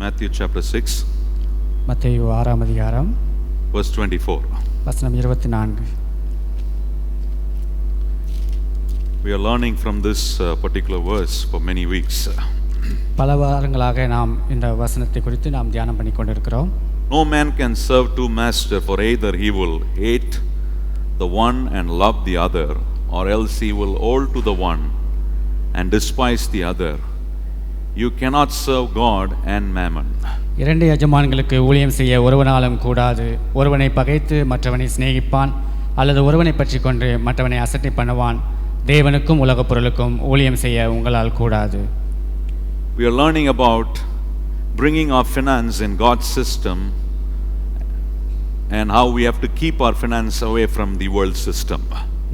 Matthew chapter 6, மத்தேயு 6ஆம் அதிகாரம் verse 24. வசனம் 24. We are learning from this particular verse for many weeks. பல வாரங்களாக நாம் இந்த வசனத்தை குறித்து நாம் தியானம் பண்ணி கொண்டிருக்கிறோம். No man can serve two masters, for either he will hate the one and love the other, or else he will hold to the one and despise the other. You cannot serve God and mammon. இரண்டு எஜமான்களுக்கு ஊழியம் செய்ய ஒருவனாலும் கூடாது. ஒருவனை பகைத்து மற்றவனை சிநேகிப்பான், அல்லது ஒருவனை பற்றி கொண்டு மற்றவனை அசட்டை பண்ணுவான். தேவனுக்கும் உலகப் பொருளுக்கும் ஊழியம் செய்ய உங்களால் கூடாது. We are learning about bringing our finance in God's system and how we have to keep our finance away from the world system.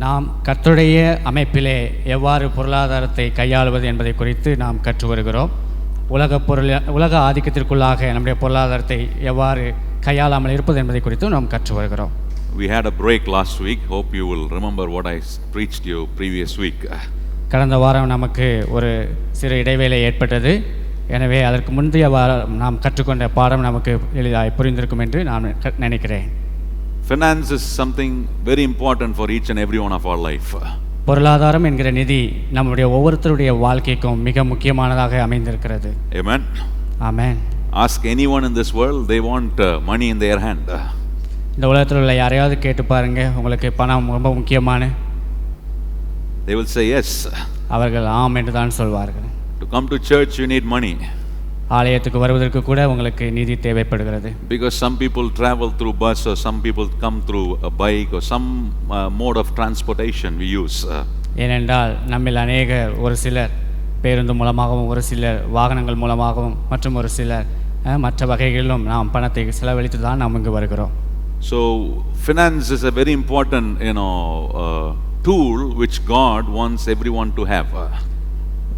நாம் கர்த்தருடைய அமைப்பிலே எவ்வாறு பொருளாதாரத்தை கையாளுவது என்பதை குறித்து நாம் கற்று வருகிறோம். உலக ஆதிக்கத்திற்குள்ளாக நம்முடைய பொருளாதாரத்தை எவ்வாறு கையாளாமல் இருப்பது என்பதை குறித்து நாம் கற்று வருகிறோம். We had a break last week. Hope you will remember what I preached you previous week. கடந்த வாரம் நமக்கு ஒரு சிறு இடைவேளை ஏற்பட்டது. எனவே அதற்கு முந்தைய வாரம் நாம் கற்றுக்கொண்ட பாடம் நமக்கு எளிதாய் புரிந்திருக்கும் என்று நான் நினைக்கிறேன். Finance is something very important for each and every one of our life. பொருளாதாரம் என்கிற நிதி நம்முடைய ஒவ்வொருத்தருடைய வாழ்க்கைக்கும் மிக முக்கியமானதாக அமைந்திருக்கிறது. Amen. Amen. Ask anyone in this world, they want money in their hand. இந்த உலகத்தில் உள்ள யாரையாவது கேட்டு பாருங்க, உங்களுக்கு பணம் ரொம்ப முக்கியமான? They will say yes. அவர்கள் ஆம் என்று தான் சொல்வார்கள். To come to church you need money. ஆலயத்துக்கு வருவதற்கு கூட உங்களுக்கு நிதி தேவைப்படுகிறது. Because some people travel through bus, or some people come through a bike, or some mode of transportation we use. ஏனென்றால் நம்மில் அநேகர், ஒரு சிலர் பேருந்து மூலமாகவும், ஒரு சிலர் வாகனங்கள் மூலமாகவும், மற்றும் ஒரு சிலர் மற்ற வகைகளிலும் நாம் பணத்தை செலவழித்து தான் நாம் இங்கு வருகிறோம். So finance is a very important tool which God wants everyone to have.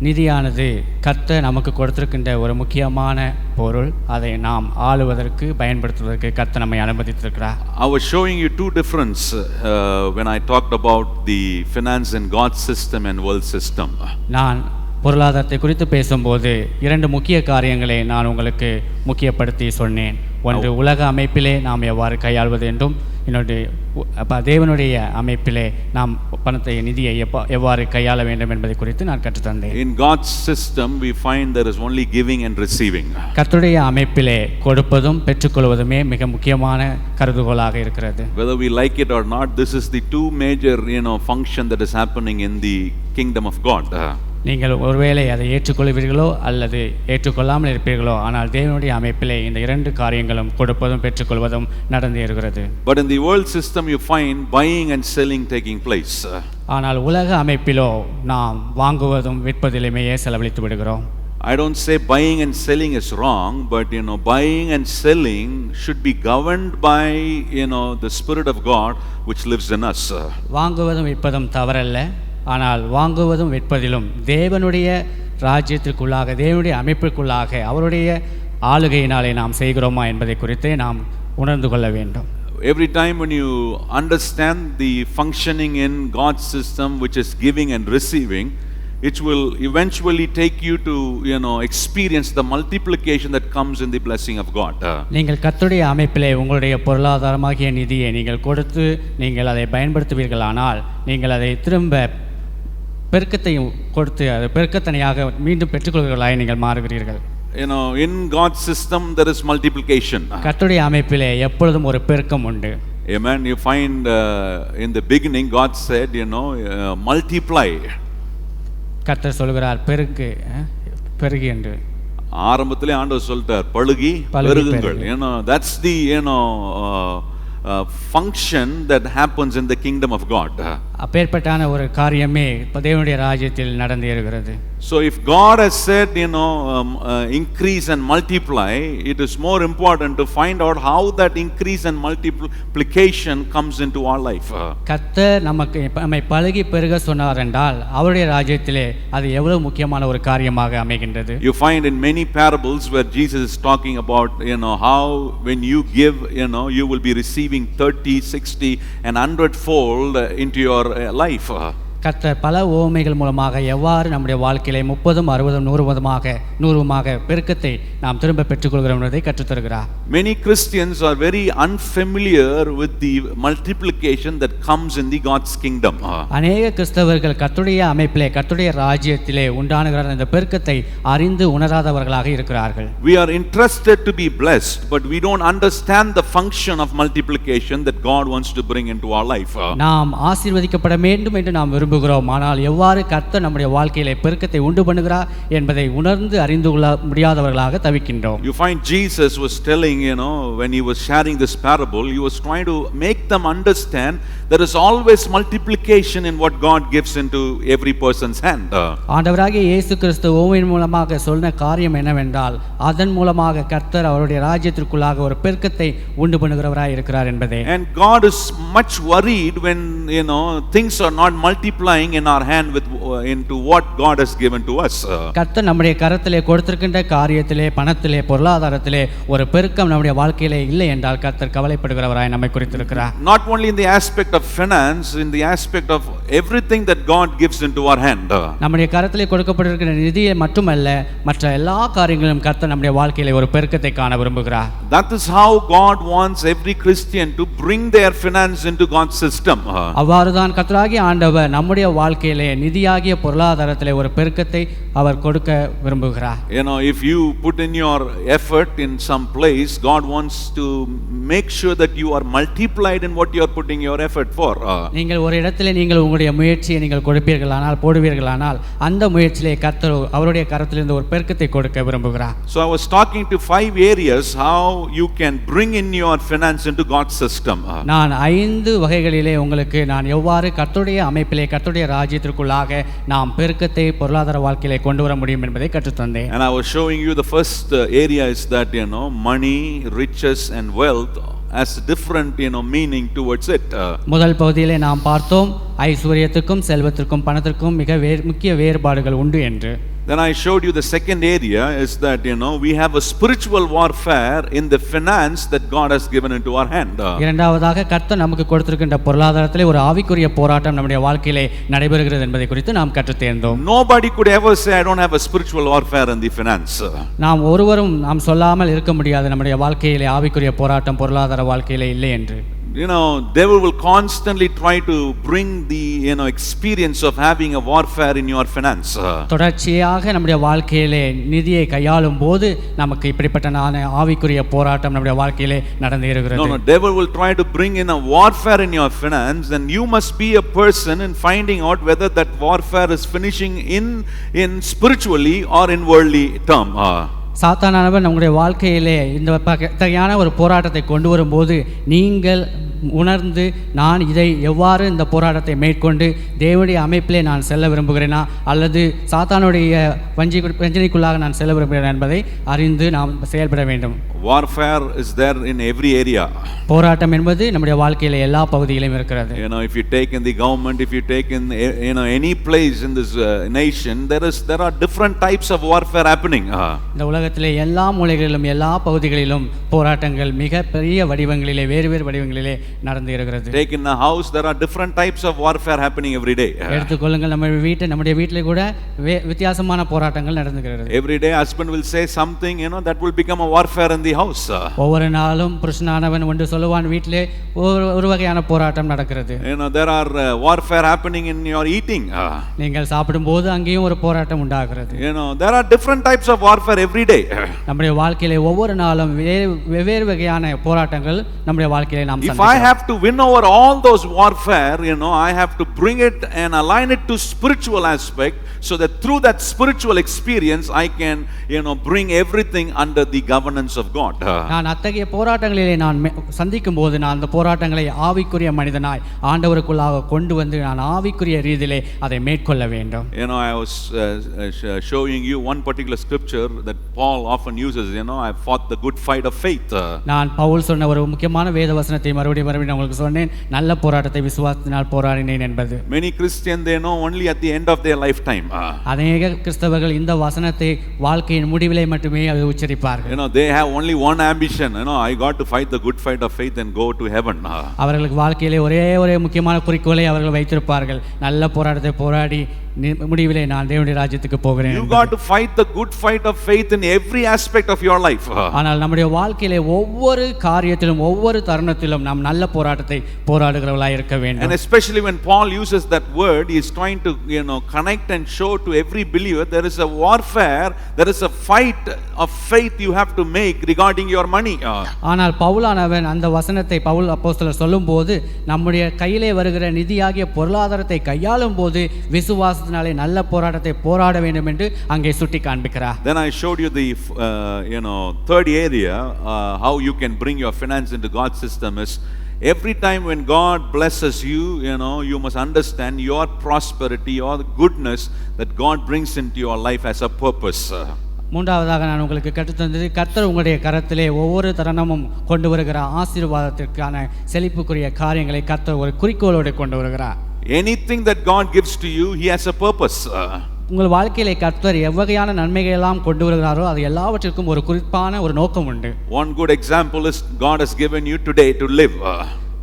நிதியானது கர்த்தர் நமக்கு கொடுத்திருக்கின்ற ஒரு முக்கியமான பொருள். அதை நாம் ஆளுவதற்கு, பயன்படுத்துவதற்கு கர்த்தர் நம்மை அனுமதித்திருக்கிறார். I was showing you two differences when I talked about the finance in God's system and world system. நான் பொருளாதாரத்தை குறித்து பேசும்போது இரண்டு முக்கிய காரியங்களை நான் உங்களுக்கு முக்கியப்படுத்தி சொன்னேன். ஒன்று உலக அமைப்பிலே நாம் எவ்வாறு கையாள்வது என்றும், இன்னொன்று தேவனுடைய அமைப்பிலே நாம் பணத்தை, நிதியை எவ்வாறு கையாள வேண்டும் என்பதை குறித்து நான் கற்றுத்தந்தேன். In God's system we find there is only giving and receiving. கர்த்தருடைய அமைப்பிலே கொடுப்பதும் பெற்றுக்கொள்வதுமே மிக முக்கியமான கருதுகோளாக இருக்கிறது. Whether we like it or not, this is the two major function that is happening in the kingdom of God. நீங்கள் ஒருவேளை அதை ஏற்றுக்கொள்வீர்களோ அல்லது ஏற்றுக்கொள்ளாமல் இருப்பீர்களோ, ஆனால் தேவனுடைய அமைப்பிலே இந்த இரண்டு காரியங்களும், கொடுப்பதும் பெற்றுக்கொள்வதும் நடந்து இருக்கிறது. But in the world system you find buying and selling taking place. ஆனால் உலக அமைப்பிலோ நாம் வாங்குவதும் விற்பதிலுமே செலவழித்து விடுகிறோம். I don't say buying and selling is wrong, but buying and selling should be governed by the Spirit of God which lives in us. வாங்குவதும் விற்பதும் தவறல்ல, ஆனால் வாங்குவதும் விற்பதிலும் தேவனுடைய ராஜ்யத்திற்குள்ளாக, தேவனுடைய அமைப்பிற்குள்ளாக, அவருடைய ஆளுகையினாலே நாம் செய்கிறோமா என்பதை குறித்தே நாம் உணர்ந்து கொள்ள வேண்டும். Every time when you understand the functioning in God's system which is giving and receiving, it will eventually take you to experience the multiplication that comes in the blessing of God. நீங்கள் கர்த்தருடைய அமைப்பிலே உங்களுடைய பொருளாதாரமாகிய நிதியை நீங்கள் கொடுத்து நீங்கள் அதை பயன்படுத்துவீர்களானால், நீங்கள் அதை திரும்ப பெருக்கத்தையும் கொடுத்து அது பெருக்கத்தனையாக மீண்டும் பெற்றுக்கொள்வீர்களாய் நீங்கள் மாறுகிறீர்கள். In God's system there is multiplication. கர்த்தருடைய அமைப்பிலே எப்பொழுதும் ஒரு பெருக்கம் உண்டு. Amen. You find in the beginning God said multiply. கர்த்தர் சொல்கிறார் பெருகு, பெருகு என்று. ஆரம்பத்திலே ஆண்டவர் சொல்லிட்டார் பழுகி பெருகுங்கள். That's the function that happens in the kingdom of God. அப்பேற்பட்டான ஒரு காரியமே தேவனுடைய ராஜ்யத்தில் நடந்து இருக்கிறது. So if God has said increase and multiply, it is more important to find out how that increase and multiplication comes into our life. கர்த்தர் நம்மை பழுகி பெருக சொன்னார் என்றால் அவருடைய ராஜ்யத்திலே அது எவ்வளவு முக்கியமான ஒரு காரியமாக அமைகின்றது. You find in many parables where Jesus is talking about how when you give you will be receiving 30, 60 and 100 fold into your life. கர்த்தர் பல உவமைகள் மூலமாக எவ்வாறு நம்முடைய வாழ்க்கையிலே 30, 60, 100மாக பெருக்கத்தை நாம் திரும்ப பெற்றுக்கொள்கிறோம் என்பதை கற்றுத்தருகிறார். Many Christians are very unfamiliar with the multiplication that comes in the God's kingdom. அநேக கிறிஸ்தவர்கள் கர்த்தருடைய அமைப்பிலே கர்த்தருடைய ராஜ்யத்திலே உண்டானுகிற இந்த பெருக்கத்தை அறிந்து உணராதவர்களாக இருக்கிறார்கள். We are interested to be blessed, but we don't understand the function of multiplication that God wants to bring into our life. நாம் ஆசீர்வதிக்கப்பட வேண்டும் என்று நாம் விரும்புகிறோம். ஆனால் எவ்வாறு கர்த்தர் நம்முடைய வாழ்க்கையிலே பெருக்கத்தை உண்டு பண்ணுகிறார் என்பதை உணர்ந்து அறிந்து கொள்ள முடியாதவர்களாக தவிக்கின்றோம். You find Jesus was telling, when he was sharing this parable, he was trying to make them understand there is always multiplication in what God gives into every person's hand. ஆண்டவராகிய இயேசு கிறிஸ்து உவமையின் மூலமாக சொன்ன காரியம் என்னவென்றால் அதன் மூலமாக கர்த்தர் அவருடைய ராஜ்யத்திற்குள்ளாக ஒரு பெருக்கத்தை உண்டு பண்ணுகிறவராய் இருக்கிறார் என்பதே. And God is much worried when things are not multiplying in our hand with into what God has given to us. கர்த்தர் நம்முடைய கரத்திலே கொடுத்திருக்கின்ற காரியத்திலே பணத்திலே பொருளாதாரத்திலே ஒரு பெருக்கம் நம்முடைய வாழ்க்கையிலே இல்லை என்றால் கர்த்தர் கவலைப்படுகிறவராய் நம்மை குறித்திருக்கிறார். Not only in the aspect of finance, in the aspect of everything that God gives into our hand. நம்முடைய கரத்திலே கொடுக்கப்பட்டிருக்கிற நிதியை மட்டுமல்ல மற்ற எல்லா காரியங்களும் கர்த்தர் நம்முடைய வாழ்க்கையிலே ஒரு பெருக்கத்தை காண விரும்புகிறார். That is how God wants every Christian to bring their finance into God's system. அவ்வாறுதான் கர்த்தராகிய ஆண்டவர் நம்முடைய வாழ்க்கையிலே நிதியாகிய பொருளாதாரத்திலே ஒரு பெருக்கத்தை அவர் கொடுக்க விரும்புகிறார். If you put in your effort in some place, God wants to make sure that you are multiplied in what you are putting your effort for. நீங்கள் ஒரு இடத்திலே நீங்கள் உங்களுடைய முயற்சியை நீங்கள் கொடுப்பீர்களானால் போடுவீர்களானால் அந்த முயற்சியிலே கர்த்தர் அவருடைய கரத்திலிருந்து ஒரு பெருக்கத்தை கொடுக்க விரும்புகிறார். So I was talking to 5 areas how you can bring in your finance into God's system. நான் 5 வகைகளிலே உங்களுக்கு நான் எவ்வாறு கர்த்தருடைய அமைப்பிலே கர்த்தருடைய ராஜ்யத்திற்குள்ளாக நாம் பெருக்கத்தை பொருளாதார வாழ்க்கையிலே கொண்டு வர முடியும் என்பதை கற்றுத்தந்தேன். And I was showing you the first area is that money, riches and wealth has different meaning towards it. முதல் பகுதியிலே நாம் பார்த்தோம் ஐஸ்வரியத்துக்கும் செல்வத்திற்கும் பணத்திற்கும் மிக முக்கிய வேறுபாடுகள் உண்டு என்று. Then I showed you the second area is that we have a spiritual warfare in the finance that God has given into our hand. இரண்டாவதாக கர்த்தர் நமக்கு கொடுத்திருக்கின்ற பொருளாதாரத்திலே ஒரு ஆவிக்குரிய போராட்டம் நம்முடைய வாழ்க்கையிலே நடைபெறுகிறது என்பதை குறித்து நாம் கற்றுத் தேர்ந்தோம். Nobody could ever say I don't have a spiritual warfare in the finance. நாம் ஒருவரும் நாம் சொல்லாமல் இருக்க முடியாது நம்முடைய வாழ்க்கையிலே ஆவிக்குரிய போராட்டம் பொருளாதார வாழ்க்கையிலே இல்லை என்று. Devil will constantly try to bring the experience of having a warfare in your finance. தொடர்ச்சியாக நம்முடைய வாழ்க்கையிலே நிதியை கையாளும் போது நமக்கு இப்படிப்பட்ட ஆவிக்குரிய போராட்டம் நம்முடைய வாழ்க்கையிலே நடந்து இருக்கிறது. No, devil will try to bring in a warfare in your finance, and you must be a person in finding out whether that warfare is finishing in spiritually or in worldly term. சாத்தானவன் நம்முடைய வாழ்க்கையிலே இந்த வகையான ஒரு போராட்டத்தை கொண்டு வரும்போது நீங்கள் உணர்ந்து நான் இதை எவ்வாறு இந்த போராட்டத்தை மேற்கொண்டு தேவனுடைய அமைப்பிலே நான் செல்ல விரும்புகிறேனா அல்லது சாத்தானுடைய வஞ்சனைக்குள்ளாக நான் செல்ல விரும்புகிறேன் என்பதை அறிந்து நாம் செயல்பட வேண்டும். Warfare is there in every area. போராட்டம் என்பது நம்முடைய வாழ்க்கையில எல்லா பகுதியிலும் இருக்கிறது. If you take in the government, if you take in any place in this nation, there are different types of warfare happening. இந்த உலகத்திலே எல்லா மூலைகளிலும் எல்லா பகுதிகளிலும் போராட்டங்கள் மிக பெரிய வடிவங்களிலே வேறு வடிவங்களிலே நடந்து இருக்கிறது. Take in a house, there are different types of warfare happening every day. எடுத்துக்கொள்ளுங்கள் நம்முடைய வீட்டிலே கூட வித்தியாசமான போராட்டங்கள் நடந்துகிறது. Every day husband will say something, that will become a warfare in the house. ஒவ்வொரு நாளும் புருஷனானவன் ஒன்று சொல்லுவான் வீட்டிலே ஒரு வகையான போராட்டம் நடக்கிறது. There are warfare happening in your eating. நீங்கள் சாப்பிடும்போது அங்கேயும் ஒரு போராட்டம் உண்டாகிறது. There are different types of warfare every day. நம்முடைய வாழ்க்கையிலே ஒவ்வொரு நாளும் வெவ்வேறு வகையான போராட்டங்கள் நம்முடைய வாழ்க்கையிலே நாம் சந்திக்கிறோம். If I have to win over all those warfare, I have to bring it and align it to spiritual aspect, so that through that spiritual experience I can bring everything under the governance of God. நான் அத்தகைய போராட்டங்களிலே நான் சந்திக்கும் போது நான் அந்த போராட்டங்களை ஆவிக்குரிய மனிதனாய் ஆண்டவருக்குள்ளாக கொண்டு வந்து நான் ஆவிக்குரிய ரீதியிலே அதை மேற்கொள்ள வேண்டும். I was showing you one particular scripture that Paul often uses. I fought the good fight of faith. நான் பவுல் சொன்ன ஒரு முக்கியமான வேத வசனத்தை மறுபடியும் உங்களுக்கு சொன்னேன், நல்ல போராட்டத்தை விசுவாசத்தினால் போராடினேன் என்பது. Many Christians, they know only at the end of their lifetime. அநேக கிறிஸ்தவர்கள் இந்த வசனத்தை வாழ்க்கையின் முடிவிலே மட்டுமே அதை உச்சரிப்பார்கள். They have only one ambition. I got to fight the good fight of faith and go to heaven. அவர்களுக்கு வாழ்க்கையிலே ஒரே முக்கியமான குறிக்கோளை அவர்கள் வைத்திருப்பார்கள், நல்ல போராட்டத்தை போராடி முடிவிலே நான் தேவனுடைய ராஜ்யத்துக்கு போகிறேன். You got to fight the good fight of faith in every aspect of your life. ஆனால் நம்முடைய வாழ்க்கையிலே ஒவ்வொரு காரியத்திலும் ஒவ்வொரு தருணத்திலும் நாம் நல்ல போராட்டத்தை போராடுகிறவர்களாய் இருக்க வேண்டும். And especially when Paul uses that word, he is trying to connect and show to every believer there is a warfare, there is a fight of faith you have to make regarding your money. ஆனால் பவுலானவன் அந்த வசனத்தை பவுல் அப்போஸ்தலர் சொல்லும்போது நம்முடைய கையிலே வருகிற நிதியாகிய பொருளாதாரத்தை கையாளும் போது விசுவாச நல்ல போராட்டத்தை போராட வேண்டும் என்று அங்கே சுட்டி காண்பிக்கிறார். Then I showed you the third area, how you can bring your finance into God's system is every time when God blesses you, you must understand your prosperity, your goodness that God brings into your life as a purpose. மூன்றாவதாக நான் உங்களுக்கு கற்றுத்தந்தது, கர்த்தர் உங்களுடைய கரத்திலே ஒவ்வொரு தருணமும் கொண்டு வருகிற ஆசீர்வாதத்திற்கான செழிப்புக்குரிய காரியங்களை கர்த்தர் ஒரு குறிக்கோளோடு கொண்டு வருகிறார். Anything that God gives to you, he has a purpose. உங்கள் வாழ்க்கையிலே கர்த்தர் எவ்வகையான நன்மைகள் எல்லாம் கொண்டு வருகிறாரோ அது எல்லாவற்றிற்கும் ஒரு குறிப்பான ஒரு நோக்கம் உண்டு. One good example is God has given you today to live.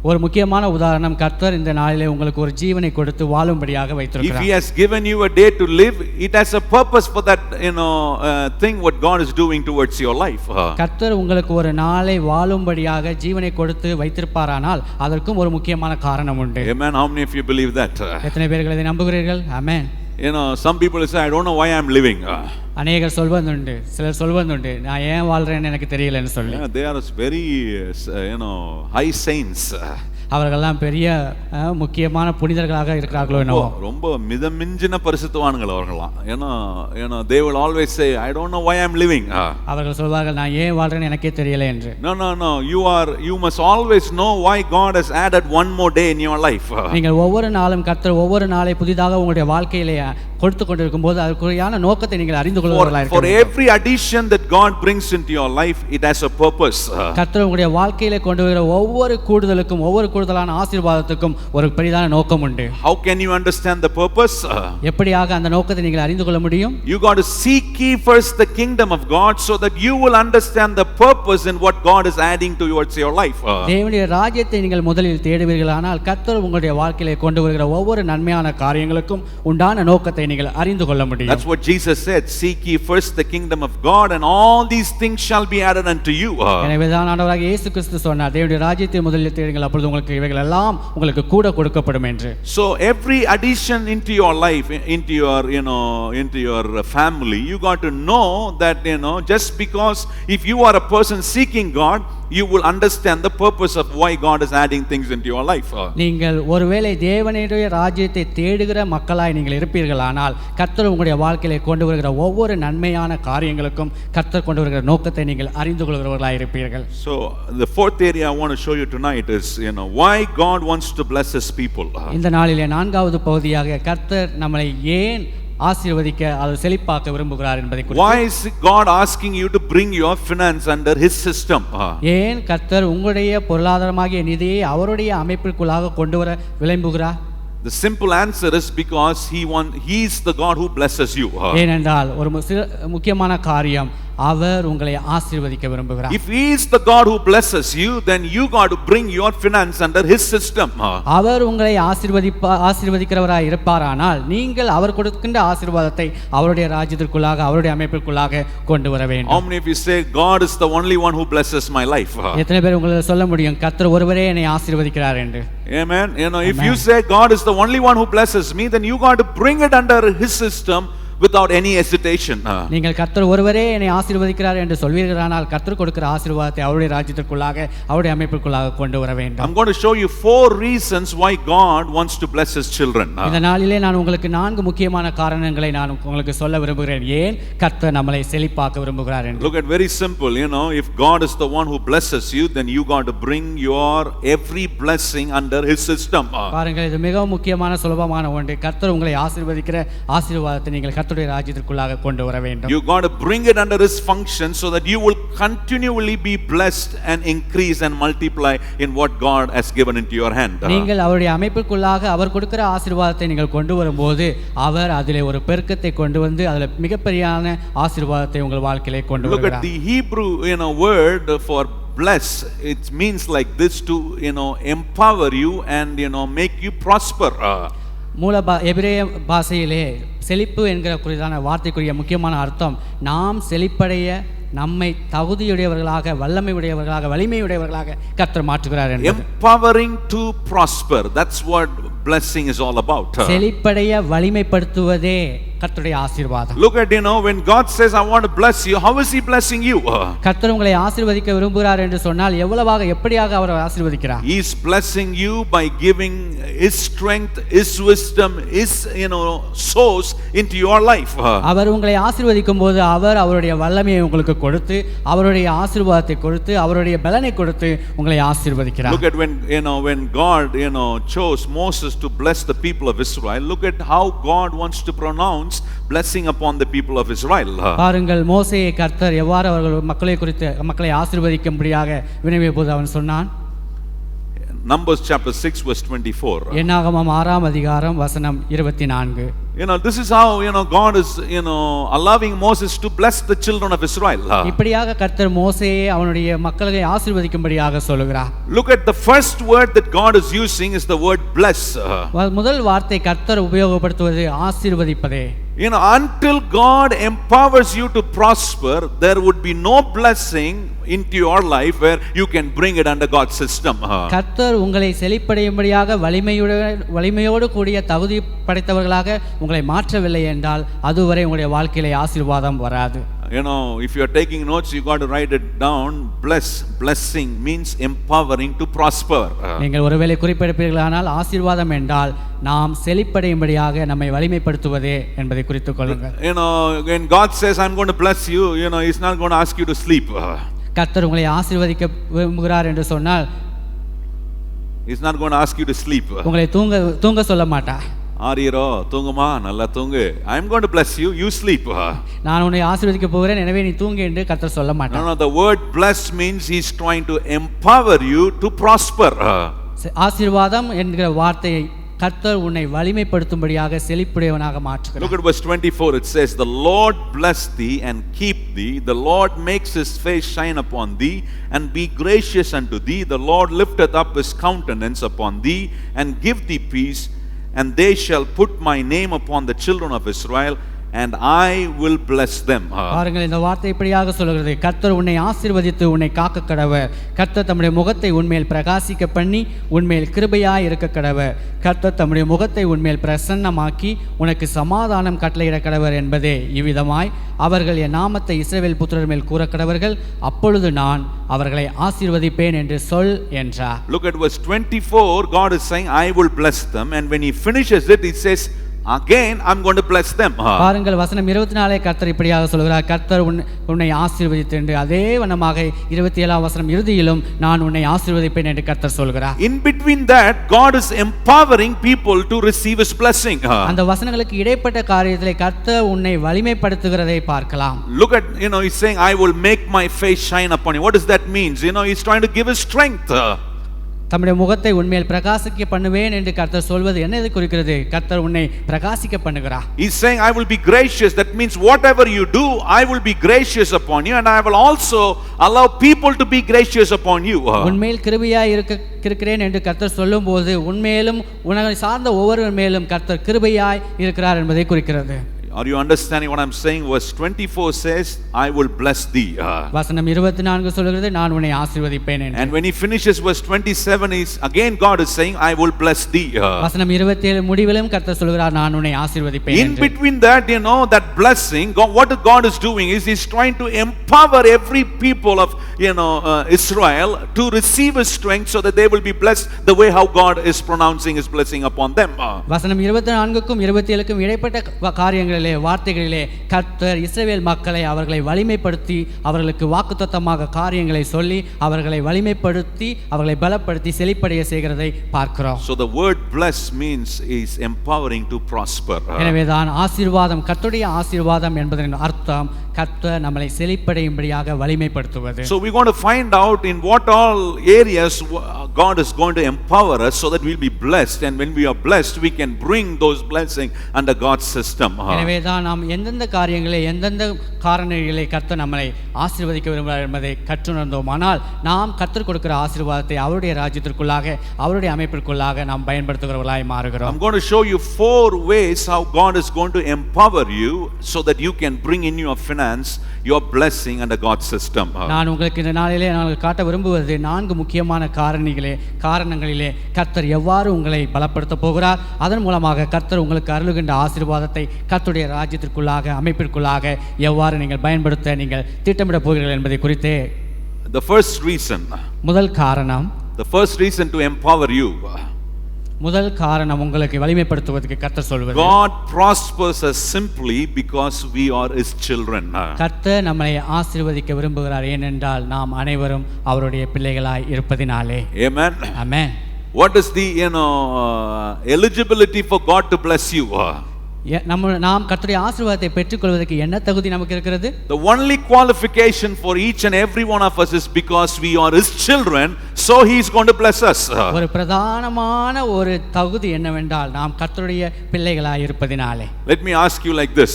ஒரு முக்கியமான உதாரணம், கர்த்தர் இந்த நாளிலே உங்களுக்கு ஒரு ஜீவனை கொடுத்து வாழும்படியாக வைத்திருக்கிறார். If he has given you a day to live, it has a purpose for that thing what God is doing towards your life. கர்த்தர் உங்களுக்கு ஒரு நாளை வாழும்படியாக ஜீவனை கொடுத்து வைத்திருப்பாரானால் அதற்கும் ஒரு முக்கியமான காரணம் உண்டு. Amen. How many of you believe that? எத்தனை பேர்கள் இதை நம்புகிறீர்கள்? Amen. Some people say, I don't know why I am living. அநேகர் சொல்வதுண்டு, சிலர் சொல்வதுண்டு, நான் ஏன் வாழ்றேன்னு எனக்கு தெரியலன்னு சொல்லி. They are very high saints. அவர்கள்லாம் பெரிய முக்கியமான புனிதர்களாக இருக்கிறார்களோ என்னவோ. ரொம்ப மிதமிஞ்சின பரிசுத்தவான்கள் அவர்களாம். they will always say, I don't know why I am living. அவர்கள் சொல்வார்கள், நான் ஏன் வாழ்றேன்னு எனக்கே தெரியல என்று. No, you must always know why God has added one more day in your life. நீங்கள் ஒவ்வொரு நாளும் கர்த்தர் ஒவ்வொரு நாளை புதிதாக உங்களுடைய வாழ்க்கையிலே கொடுத்து கொண்டிருக்கும் போது அதற்குரியான நோக்கத்தை நீங்கள் அறிந்து கொள்வீர்களாக இருக்க வேண்டும். For every addition that God brings into your life, it has a purpose. கர்த்தர் உங்களுடைய வாழ்க்கையிலே கொண்டு வருகிற ஒவ்வொரு கூடுதலுக்கும் ஒவ்வொரு கூடுதலான ஆசீர்வாதத்துக்கும் ஒரு பெரிதான நோக்கம் உண்டு. How can you understand the purpose? எப்படியாக அந்த நோக்கத்தை நீங்கள் அறிந்து கொள்ள முடியும்? You got to seek ye first the kingdom of God so that you will understand the purpose in what God is adding towards your life. தேவனுடைய ராஜ்யத்தை நீங்கள் முதலில் தேடுவீர்களானால் கர்த்தர் உங்களுடைய வாழ்க்கையிலே கொண்டு வருகிற ஒவ்வொரு நன்மையான காரியங்களுக்கும் உண்டான நோக்கத்தை நீங்கள் அறிந்து கொள்ள முடியும். That's what Jesus said, seek ye first the kingdom of God and all these things shall be added unto you. எனவேதான் ஆண்டவராகிய இயேசு கிறிஸ்து சொன்னார், தேவனுடைய ராஜ்யத்தை முதலில் தேடுங்கள், அப்பொழுது உங்களுக்கு இவைகள் எல்லாம் உங்களுக்கு கூட கொடுக்கப்படும் என்று. So every addition into your life, into your family, you got to know that just because if you are a person seeking God, you will understand the purpose of why God is adding things into your life. நீங்கள் ஒருவேளை தேவனுடைய ராஜ்யத்தை தேடுகிற மக்களாய் நீங்கள் இருப்பீர்களானால் கர்த்தர் உங்களுடைய வாழ்க்கையிலே கொண்டு வருகிற ஒவ்வொரு நன்மையான காரியங்களுக்கும் கர்த்தர் கொண்டு வருகிற நோக்கத்தை நீங்கள் அறிந்து கொள்கிறவர்களாய் இருப்பீர்கள். So the fourth area I want to show you tonight is why God wants to bless his people. இந்த நாளிலே நான்காவது பகுதியாக கர்த்தர் நம்மை ஏன் ஆசீர்வதிக்க அல்லது செழிப்பாக்க விரும்புகிறார் என்பதை குறித்து. Why is God asking you to bring your finance under his system? ஏன் கர்த்தர் உங்களுடைய பொருளாதாரமாகிய நிதியை அவருடைய அமைப்பிற்குள்ளாக கொண்டு வர விரும்புகிறார்? The simple answer is because he is the God who blesses you. ஏனென்றால் ஒரு முக்கியமான காரியம், அவர் உங்களை ஆசீர்வதிக்க விரும்புகிறார். If he is the God who blesses you, then you got to bring your finance under his system. அவர் உங்களை ஆசீர்வதிக்கிறவராய் இருப்பாரானால் நீங்கள் அவர் கொடுக்கின்ற ஆசீர்வாதத்தை அவருடைய ராஜ்யத்திற்குள்ளாக அவருடைய அமைப்பிற்குள்ளாக கொண்டு வர வேண்டும். How many of you say God is the only one who blesses my life? எத்தனை பேர் உங்களால சொல்ல முடியும் கர்த்தர் ஒருவரே என்னை ஆசீர்வதிக்கிறார் என்று? Amen. If you say God is the only one who blesses me, then you got to bring it under his system without any hesitation. நீங்கள் கர்த்தர் ஒருவரே என்னை ஆசீர்வதிக்கிறார் என்று சொல்வீர்களானால் கர்த்தர் கொடுக்கிற ஆசீர்வாதத்தை அவருடைய ராஜ்யத்திற்குள்ளாக அவருடைய அமைப்பிற்குள்ளாக கொண்டு வர வேண்டும். I'm going to show you 4 reasons why God wants to bless his children. இந்த நாளிலே நான் உங்களுக்கு 4 முக்கியமான காரணங்களை நான் உங்களுக்கு சொல்ல விரும்புகிறேன் ஏன் கர்த்தர் நம்மை செழிப்பாக்க விரும்புகிறார் என்று. Look at very simple, if God is the one who blesses you, then you got to bring your every blessing under his system. பாருங்கள், இது மிகவும் முக்கியமான சுலபமான ஒன்று. கர்த்தர் உங்களை ஆசீர்வதிக்கிற ஆசீர்வாதத்தை நீங்கள் கர்த்தருடைய ராஜ்யத்திற்குள்ளாக கொண்டு வர வேண்டும். You got to bring it under his function so that you will continually be blessed and increase and multiply in what God has given into your hand. நீங்கள் அவருடைய அமைப்புக்குள்ளாக அவர் கொடுக்கிற ஆசீர்வாதத்தை நீங்கள் கொண்டு வரும்போது அவர் அதிலே ஒரு பெருக்கத்தை கொண்டு வந்து அதில் மிகப்பெரியான ஆசீர்வாதத்தை உங்கள் வாழ்க்கையிலே கொண்டு Look வருகிறார். at the Hebrew word for bless. It means like this to empower you and make you prosper. எபிரேய பாஷையிலே செழிப்பு என்கிற குறிதான வார்த்தைக்குரிய முக்கியமான அர்த்தம் நாம் செழிப்படைய நம்மை தகுதியுடையவர்களாக வல்லமை உடையவர்களாக வலிமை உடையவர்களாக கர்த்தர் மாற்றுகிறார் என்பது. Empowering to prosper, that's what blessing is all about. செழிப்படைய வலிமைப்படுத்துவதே கர்த்தருடைய ஆசீர்வாதம். Look at when God says I want to bless you, how is he blessing you? கர்த்தர் உங்களை ஆசீர்வதிக்க விரும்புகிறார் என்று சொன்னால் எவ்வளவாக எப்படியாக அவர் ஆசீர்வதிக்கிறார்? He is blessing you by giving his strength, his wisdom, his source into your life. அவர் உங்களை ஆசீர்வதிக்கும் போது அவர் அவருடைய வல்லமையை உங்களுக்கு கொடுத்து அவருடைய ஆசீர்வாதத்தை கொடுத்து அவருடைய பலனை கொடுத்து உங்களை ஆசீர்வதிக்கிறார். Look at when God chose Moses to bless the people of Israel, look at how God wants to pronounce blessing upon the people of Israel. பாருங்கள் மோசேயை கர்த்தர் எவ்வாறு அவர்கள் மக்களை ஆசீர்வதிக்கும்படியாக வினவிய போது அவன் சொன்னான். Numbers chapter 6 verse 24. என்னாகமம் 6ஆம் அதிகாரம் வசனம் 24. This is how God is allowing Moses to bless the children of Israel. இப்படியாக கர்த்தர் மோசேயை அவனுடைய மக்களை ஆசீர்வதிக்கும்படியாக சொல்கிறார். Look at the first word that God is using is the word bless. முதல் வார்த்தை கர்த்தர் உபயோகப்படுத்துவது ஆசீர்வதிப்பதே. Until God empowers you to prosper, there would be no blessing into your life where you can bring it under God's system. கர்த்தர் உங்களை செழிப்படையும்படியாக வலிமையோடு கூடிய தகுதி படைத்தவர்களாக உங்களை மாற்றவில்லை என்றால் அதுவரை உங்களுடைய வாழ்க்கையிலே ஆசீர்வாதம் வராது. If you are taking notes, you got to write it down. Blessing means empowering to prosper. நீங்கள் ஒருவேளை குறிப்பிடுவீர்களானால் ஆசீர்வாதம் என்றால் நாம் செழிப்படையும்படியாக நம்மை வலிமைப்படுத்துவதே என்பதை குறித்துக் கொள்ளுங்கள். When God says I'm going to bless you, he's not going to ask you to sleep. கர்த்தர் உங்களை ஆசீர்வதிக்க விரும்புகிறார் என்று சொன்னால் he's not going to ask you to sleep. உங்களை தூங்க சொல்ல மாட்டார். ஆரியரோ தூங்குமா நல்லா தூங்கு, I am going to bless you, you sleep. நான் உன்னை ஆசீர்வதிக்க போகிறேன் எனவே நீ தூங்கு என்று கர்த்தர் சொல்ல மாட்டார். No, the word bless means he's trying to empower you to prosper. ஆசீர்வாதம் என்கிற வார்த்தையை கர்த்தர் உன்னை வலிமைப்படுத்தும்படியாக செழிப்புடையவனாக மாற்றுகிறார். Look at verse 24. It says, the Lord bless thee and keep thee, the Lord makes his face shine upon thee and be gracious unto thee, the Lord lifteth up his countenance upon thee and give thee peace, and they shall put my name upon the children of Israel, and I will bless them. பாருங்கள் இந்த வார்த்தை இப்படியாக சொல்கிறது, கர்த்தர் உன்னை ஆசீர்வதித்து உன்னை காக்க கடவர், கர்த்தர் தம்முடைய முகத்தை உன்மேல் பிரகாசிக்க பண்ணி உன்மேல் கிருபையாய் இருக்க கடவர், கர்த்தர் தம்முடைய முகத்தை உன்மேல் பிரசன்னமாக்கி உனக்கு சமாதானம் கட்டளையிட கடவர் என்பதே இவ்விதமாய் அவர்கள் என் நாமத்தை இஸ்ரவேல் புத்திரர் மேல் கூற கடவர்கள், அப்பொழுது நான் அவர்களை ஆசீர்வதிப்பேன் என்று சொல் என்றார். Look at verse 24. God is saying I will bless them, and when he finishes it, he says again I'm going to bless them. பாருங்கள் வசனம் 24 கர்த்தர் இப்படியாக சொல்கிறார், கர்த்தர் உன்னை ஆசீர்வதித்து என்று அதே வண்ணமாக 27ஆம் வசனம் இறுதியிலும் நான் உன்னை ஆசீர்வதிப்பேன் என்று கர்த்தர் சொல்கிறார். In between that God is empowering people to receive his blessing. அந்த வசனங்களுக்கு இடைப்பட்ட காரியத்திலே கர்த்தர் உன்னை வலிமைப்படுத்துகிறதை பார்க்கலாம். Look at he's saying I will make my face shine upon you. What does that mean? He's trying to give his strength. தம்முடைய முகத்தை உன்மேல் பிரகாசிக்க பண்ணுவேன் என்று கர்த்தர் சொல்வது என்னதை குறிக்கிறது? கர்த்தர் உன்னை பிரகாசிக்க பண்ணுகிறார். He's saying I will be gracious. That means whatever you do, I will be gracious upon you, and I will also allow people to be gracious upon you. உன்மேல் கிருபையாய் இருக்கிறேன் என்று கர்த்தர் சொல்லும்போது உன்மேலும் உன்னை சார்ந்த ஒவ்வொருவர் மேலும் கர்த்தர் கிருபையாய் இருக்கிறார் என்பதை குறிக்கிறது. Are you understanding what I'm saying? Verse 24 says I will bless thee. வசனம் 24 சொல்கிறது நான் உன்னை ஆசீர்வதிப்பேன் என்று. And when he finishes verse 27 is again God is saying I will bless thee. வசனம் 27 முடிவிலும் கர்த்தர் சொல்கிறார் நான் உன்னை ஆசீர்வதிப்பேன் என்று. In between that that blessing, what God is doing is he's trying to empower every people of Israel to receive his strength so that they will be blessed the way how God is pronouncing his blessing upon them. வசனம் 24க்கும் 27க்கும் இடைப்பட்ட காரியங்கள் வசனங்களிலே வார்த்தைகளிலே கர்த்தர் இஸ்ரவேல் மக்களை அவர்களை வலிமைப்படுத்தி அவர்களுக்கு வாக்குத்தத்தமாக காரியங்களை சொல்லி அவர்களை வலிமைப்படுத்தி அவர்களை பலப்படுத்தி செழிப்படைய செய்கிறதை பார்க்கிறோம். So the word bless means is empowering to prosper. எனவேதான் ஆசீர்வாதம் கர்த்தருடைய ஆசீர்வாதம் என்பதன் அர்த்தம் கர்த்தர் நம்மை செழிப்படையும்படியாக வலிமைப்படுத்துவது. So we're going to find out in what all areas God is going to empower us so that we'll be blessed, and when we are blessed we can bring those blessings under God's system. எனவேதான் நாம் எந்தெந்த காரியங்களை எந்தெந்த காரணங்களை கர்த்தர் நம்மை ஆசீர்வதிக்க விரும்புகிறார் என்பதை கற்றுணர்ந்தோம். ஆனால் நாம் கர்த்தர் கொடுக்கிற ஆசீர்வாதத்தை அவருடைய ராஜ்யத்திற்குள்ளாக அவருடைய அமைப்பிற்குள்ளாக நாம் பயன்படுத்துகிறவர்களாய் மாறுகிறோம். I'm going to show you 4 ways how God is going to empower you so that you can bring in your finance your blessing under God's system. நான் உங்களுக்கு இந்த நாளிலே நான் காட்ட விரும்புவது 4 முக்கியமான காரணங்களிலே கர்த்தர் எவ்வாறு உங்களை பலப்படுத்த போகிறார், அதன் மூலமாக கர்த்தர் உங்களுக்கு அருளுகின்ற ஆசீர்வாதத்தை கர்த்தருடைய ராஜ்யத்திற்குள்ளாக அமைப்பிற்குள்ளாக எவ்வாறு நீங்கள் பயன்படுத்த நீங்கள் திட்டமிட போகிறீர்கள் என்பதை குறித்தே The first reason, முதல் காரணம், the first reason to empower you, முதல் காரணம் உங்களுக்கு வலிமைப்படுத்துவதற்கு கர்த்தர் சொல்வது, God prospers us simply because we are his children. கர்த்தர் நம்மை ஆசீர்வதிக்க விரும்புகிறார் ஏனென்றால் நாம் அனைவரும் அவருடைய பிள்ளைகளாய் இருப்பதினாலே. Amen. Amen. What is the eligibility for God to bless you? நாம் கர்த்தருடைய ஆசீர்வாதத்தை பெற்றுக்கொள்வதற்கு என்ன தகுதி நமக்கு இருக்கிறது? The only qualification for each and every one of us is because we are his children, so he is going to bless us. ஒரு பிரதானமான ஒரு தகுதி என்னவென்றால் நாம் கர்த்தருடைய பிள்ளைகளாய் இருப்பதினாலே. Let me ask you like this.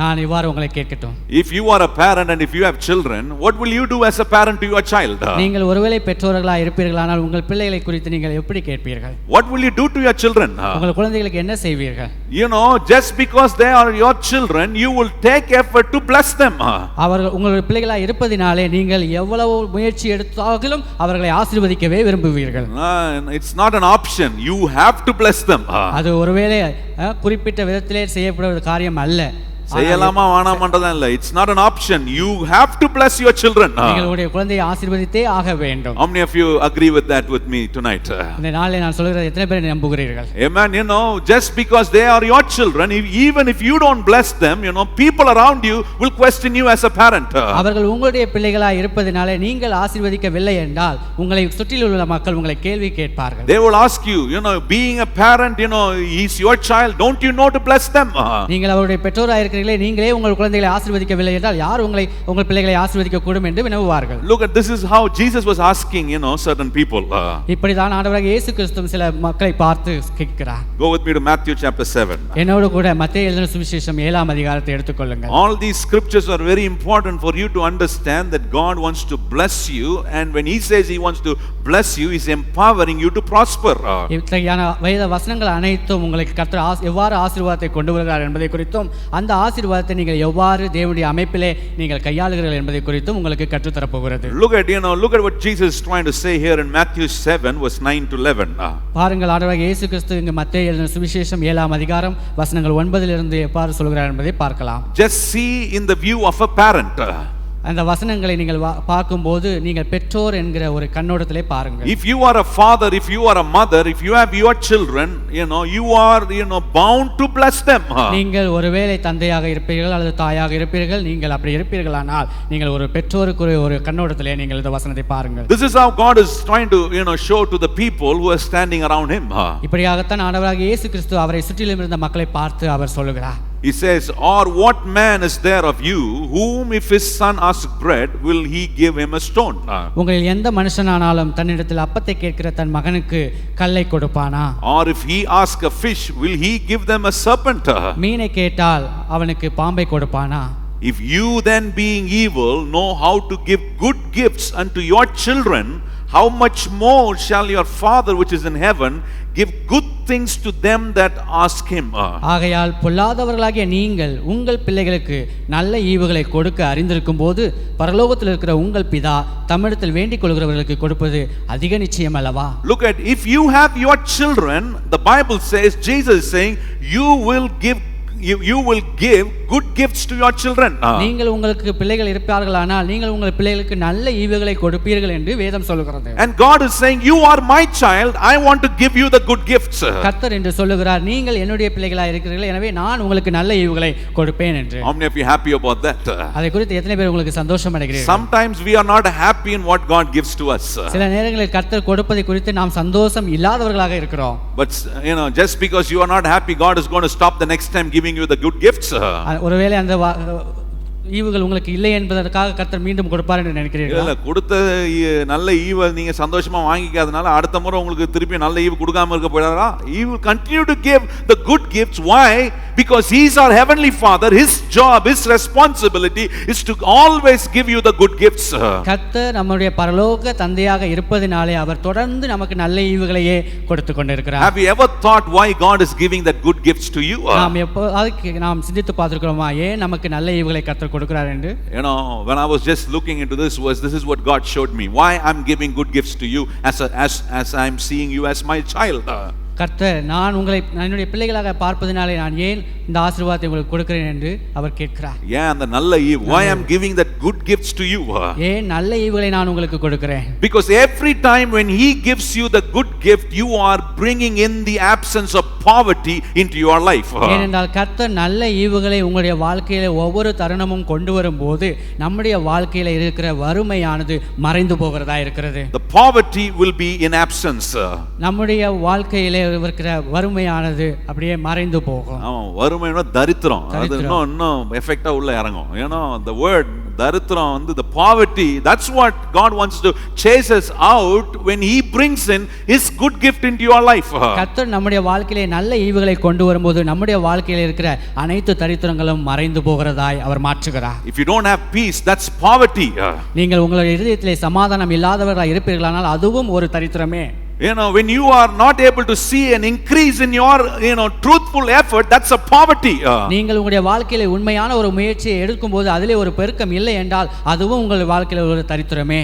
நான் இவ்வாறு உங்களை கேட்கட்டும். If you are a parent and if you have children, what will you do as a parent to your child? நீங்கள் ஒருவேளை பெற்றோர்களாய் இருப்பீர்களானால் உங்கள் பிள்ளைகளை குறித்து நீங்கள் எப்படி கேட்பீர்கள்? What will you do to your children? உங்கள் குழந்தைகளுக்கு என்ன செய்வீர்கள்? You know, just because they are your children, you will take effort to bless them. அவர்கள் உங்களுடைய பிள்ளைகளாய் இருப்பதினாலே நீங்கள் எவ்வளவு முயற்சி எடுத்தாலும் அவர்களை ஆசீர்வதிக்கவே விரும்புவீர்கள். It's not an option. You have to bless them. அது ஒருவேளை குறிப்பிட்ட விதத்திலே செய்யப்படுவது காரியம் அல்ல. செய்யலாமா வேணாமன்றதான் இல்ல. It's not an option. You have to bless your children. உங்களுடைய குழந்தையை ஆசீர்வதித்தே ஆக வேண்டும். How many of you agree with that with me tonight? இந்த நாளிலே நான் சொல்கிறது எத்தனை பேர் நம்புகிறீர்கள்? Amen. You know, just because they are your children, even if you don't bless them, you know, people around you will question you as a parent. அவர்கள் உங்களுடைய பிள்ளைகளாய் இருப்பதினாலே நீங்கள் ஆசீர்வதிக்கவில்லை என்றால் உங்களை சுற்றிலுள்ள மக்கள் உங்களை கேள்வி கேட்பார்கள். They will ask you, you know, being a parent, you know, he's your child, don't you know to bless them? நீங்கள் அவருடைய பெற்றோராய் நீங்களே உங்கள் குழந்தைகளை ஆசீர்வதிக்கவில்லை என்றால் யார் உங்கள் பிள்ளைகளை ஆசீர்வதிக்க கூடும் என்று வினவுவார்கள். Look at this is how Jesus was asking, you know, certain people. இப்படி தான் ஆண்டவராகிய இயேசு கிறிஸ்து சில மக்களை பார்த்து கேட்கிறார். Go with me to Matthew chapter 7. என்னோடு கூட மத்தேயு எழுதின சுவிசேஷம் 7ஆம் அதிகாரத்தை எடுத்துக்கொள்ளுங்கள். All these scriptures are very important for you to understand that God wants to bless you, and when he says he wants to bless you, he is empowering you to prosper. இத்தகையான வேத வசனங்கள் அனைத்தும் உங்களுக்கு கர்த்தர் எவ்வாறு ஆசீர்வாதத்தை கொண்டு வருகிறார் என்பதை குறித்தும் அந்த ஆசீர்வாதத்தை நீங்கள் எவ்வாறு தேவனுடைய அமைப்பிலே நீங்கள் கையாளுகிறீர்கள் என்பதை குறித்தும் உங்களுக்கு கற்றுத் தரப் போகிறது. Look at what Jesus is trying to say here in Matthew 7 verse 9 to 11. பாருங்கள் ஆண்டவராகிய இயேசு கிறிஸ்து இங்கு மத்தேயு எழுதின சுவிசேஷம் 7ஆம் அதிகாரம் வசனங்கள் 9 இலிருந்து எவ்வாறு சொல்கிறார் என்பதை பார்க்கலாம். Just see in the view of a parent. அந்த வசனங்களை நீங்கள் பார்க்கும்போது நீங்கள் பெற்றோர் என்கிற ஒரு கண்ணோட்டத்திலே பாருங்கள். If you are a father, if you are a mother, if you have your children, you are bound to bless them. நீங்கள் ஒருவேளை தந்தையாக இருப்பீர்கள் அல்லது தாயாக இருப்பீர்கள், நீங்கள் அப்படி இருப்பீர்களானால் நீங்கள் ஒரு பெற்றோருக்கு ஒரு கண்ணோட்டத்திலே நீங்கள் இந்த வசனத்தை பாருங்கள். This is how God is trying to show to the people who are standing around him. இப்படியாகத்தான் ஆண்டவராகிய இயேசு கிறிஸ்து அவரை சுற்றிலும் இருந்த மக்களை பார்த்து அவர் சொல்லுகிறார். He says, or what man is there of you whom if his son asks bread will he give him a stone? உங்களில் எந்த மனுஷனானாலும் தன்னிடத்தில் அப்பத்தை கேட்கிற தன் மகனுக்கு கல்லை கொடுப்பானா? Or if he asks a fish will he give them a serpent? மீனை கேட்டால் அவனுக்கு பாம்பை கொடுப்பானா? If you then being evil know how to give good gifts unto your children, how much more shall your Father which is in heaven give good things to them that ask him? ஆகையால் பொல்லாதவர்களாகிய நீங்கள் உங்கள் பிள்ளைகளுக்கு நல்ல ஈவுகளை கொடுக்க அறிந்திருக்கும் போது பரலோகத்தில் இருக்கிற உங்கள் பிதா தம்மிடத்தில் வேண்டிக் கொள்கிறவர்களுக்கு கொடுப்பது அதிக நிச்சயம் அல்லவா? Look at, if you have your children, the Bible says, Jesus is saying, you will give good gifts to your children. நீங்கள் உங்களுக்கு பிள்ளைகள் இருப்பார்களானால் நீங்கள் உங்கள் பிள்ளைகளுக்கு நல்ல ஈவுகளை கொடுப்பீர்கள் என்று வேதம் சொல்கிறது. And God is saying, you are my child, I want to give you the good gifts. கர்த்தர் என்று சொல்லுகிறார், நீங்கள் என்னுடைய பிள்ளைகளாய் இருக்கிறீர்கள், எனவே நான் உங்களுக்கு நல்ல ஈவுகளை கொடுப்பேன் என்று. How many of you happy about that? அதை குறித்து எத்தனை பேர் உங்களுக்கு சந்தோஷம் அடைகிறீர்கள்? Sometimes we are not happy in what God gives to us. சில நேரங்களில் கர்த்தர் கொடுப்பதை குறித்து நாம் சந்தோஷம் இல்லாதவர்களாக இருக்கிறோம். But just because you are not happy, God is going to stop the next time giving you the good gifts. ஒருவேளை அந்த ஈவுகள் உங்களுக்கு இல்லை என்பதற்காக கர்த்தர் மீண்டும் கொடுப்பார் என்று நினைக்கிறீர்கள்? இல்ல, கொடுத்த நல்ல ஈவை நீங்க சந்தோஷமா வாங்கிக்காதனால அடுத்த முறை உங்களுக்கு திருப்பி நல்ல ஈவு கொடுக்காம இருக்க போறாரா? He will continue to give the good gifts. Why? Because he is our heavenly Father. His job, his responsibility is to always give you the good gifts. கர்த்தர் நம்முடைய பரலோக தந்தையாக இருப்பதினாலே அவர் தொடர்ந்து நமக்கு நல்ல ஈவுகளையே கொடுத்து கொண்டிருக்கிறார். Have you ever thought why God is giving that good gifts to you? நாம் சிந்தித்து பார்த்திருக்கிறோமா ஏன் நமக்கு நல்ல ஈவுகளை கர்த்தர் கொடுக்கிறார் என்று? When I was just looking into this is what God showed me. Why I'm giving good gifts to you as I'm seeing you as my child. கர்த்தர் நான் உங்களை என்னுடைய பிள்ளைகளாக பார்ப்பதினாலே நான் ஏன் இந்த ஆசீர்வாதத்தை உங்களுக்கு கொடுக்கிறேன் என்று அவர் கேட்கிறார். ஏன் அந்த நல்ல ஈவு? Why I'm giving that good gifts to you? ஏன் நல்ல ஈவுகளை நான் உங்களுக்கு கொடுக்கிறேன்? Because every time when he gives you the good gift, you are bringing in the absence of poverty into your life. ஏனென்றால் கர்த்தர் நல்ல ஈவுகளை உங்களுடைய வாழ்க்கையில ஒவ்வொரு தருணமும் கொண்டு வரும்போது நம்முடைய வாழ்க்கையில இருக்கிற வறுமையானது மறைந்து போகிறதா இருக்கிறது. The poverty will be in absence. நம்முடைய வாழ்க்கையில இருக்கிற வறுமையானது அப்படியே மறைந்து போகும். வறுமைனா தரித்திரம், அது இன்னும் எஃபெக்ட்டா உள்ள இறங்கும். the word தரித்திரம் வந்து the poverty, that's what God wants to chase us out when he brings in his good gift into your life. கர்த்தர் நம்முடைய வாழ்க்கையிலே நல்ல ஈவுகளை கொண்டு வரும்போது நம்முடைய வாழ்க்கையில இருக்கிற அனைத்து தரித்திரங்களும் மறைந்து போகிறதாய் அவர் மாற்றுகிறார். If you don't have peace, that's poverty. நீங்கள் உங்களுடைய இதயத்திலே சமாதானம் இல்லாதவர்களாக இருப்பீர்களானால் அதுவும் ஒரு தரித்திரமே. When you are not able to see an increase in your truthful effort, that's a poverty. நீங்கள் உங்களுடைய வாழ்க்கையில உண்மையான ஒரு முயற்சியை எடுக்கும்போது அதிலே ஒரு பெருக்கம் இல்லை என்றால் அதுவும் உங்கள் வாழ்க்கையில ஒரு தரித்திரமே.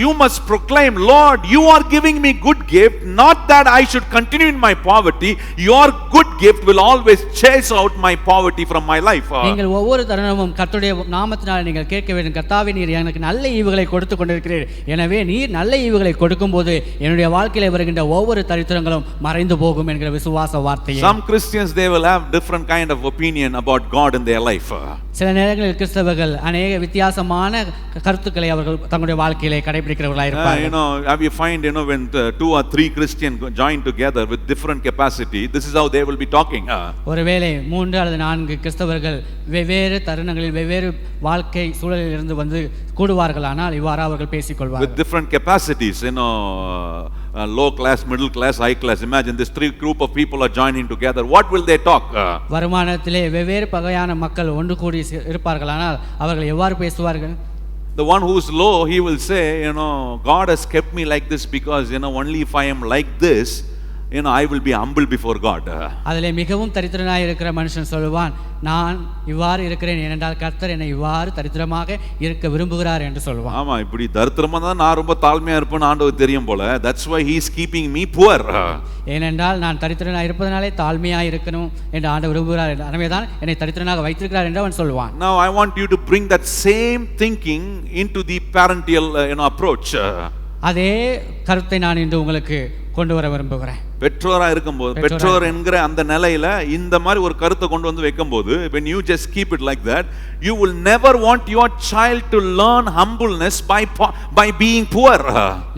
You must proclaim, Lord, you are giving me good gift, not that I should continue in my poverty. Your good gift will always chase out my poverty from my life. நீங்கள் ஒவ்வொரு தருணமும் கர்த்தருடைய நாமத்தினால நீங்கள் கேட்க வேண்டும், கர்த்தாவே நீர் எனக்கு நல்ல ஈவுகளை கொடுத்து கொண்டிருக்கிறீர், எனவே நீர் நல்ல ஈவுகளை கொடுக்கும்போது என்னுடைய வாழ்க்கையில வருகின்ற ஒவ்வொரு தரித்திரங்களும் மறைந்து போகும் என்கிற விசுவாச வார்த்தையை. Some Christians, they will have different kind of opinion about God in their life. சில நேரங்களில் கிறிஸ்தவர்கள் அநேக வித்தியாசமான கருத்துக்களை அவர்கள் தங்களுடைய வாழ்க்கையிலே கடைபிடிக்கிறவர்களாக இருப்பார்கள். Have you find when 2 or 3 Christians join together with different capacity, this is how they will be talking. ஒருவேளை 3 அல்லது 4 கிறிஸ்தவர்கள் வெவ்வேறு தருணங்களில் வெவ்வேறு வாழ்க்கை சூழலில் இருந்து வந்து கூடுவார்களானால் இவ்வாறு அவர்கள் பேசிக்கொள்வார்கள். With different capacities, low class, middle class, high class. Imagine this 3 group of people are joining together. What will they talk? வருமானத்திலே வெவ்வேறு வகையான மக்கள் ஒன்று கூடி இருப்பார்களானால் அவர்கள் எவ்வாறு பேசுவார்கள்? The one who is low, he will say, God has kept me like this because only if I am like this, I will be humble before God. அதிலே மிகவும் தரித்திரனாய் இருக்கிற மனுஷன் சொல்லுவான், நான் இவ்வாறு இருக்கிறேன் ஏனென்றால் கர்த்தர் என்னை இவ்வாறு தரித்திரமாக இருக்க விரும்புகிறார் என்று சொல்லுவான். ஆமா, இப்படி தரித்திரமா தான் நான் ரொம்ப தாழ்மையா இருப்பேன் ஆண்டவருக்கு தெரியும் போல. That's why he is keeping me poor. ஏனென்றால் நான் தரித்திரனாய் இருப்பதனாலே தாழ்மையாய் இருக்கணும் என்று ஆண்டவர் விரும்புகிறார், எனவேதான் என்னை தரித்திரனாக வைத்திருக்கிறார் என்று அவன் சொல்வான். Now I want you to bring that same thinking into the parental approach. அதே கருத்தை நான் இன்று உங்களுக்கு கொண்டு வர விரும்புகிறேன். பெற்றோரா இருக்கும்போது, பெற்றோர் என்கிற அந்த நிலையில இந்த மாதிரி ஒரு கருத்தை கொண்டு வந்து வைக்கும்போது, when you just keep it like that, you will never want your child to learn humbleness by being poor.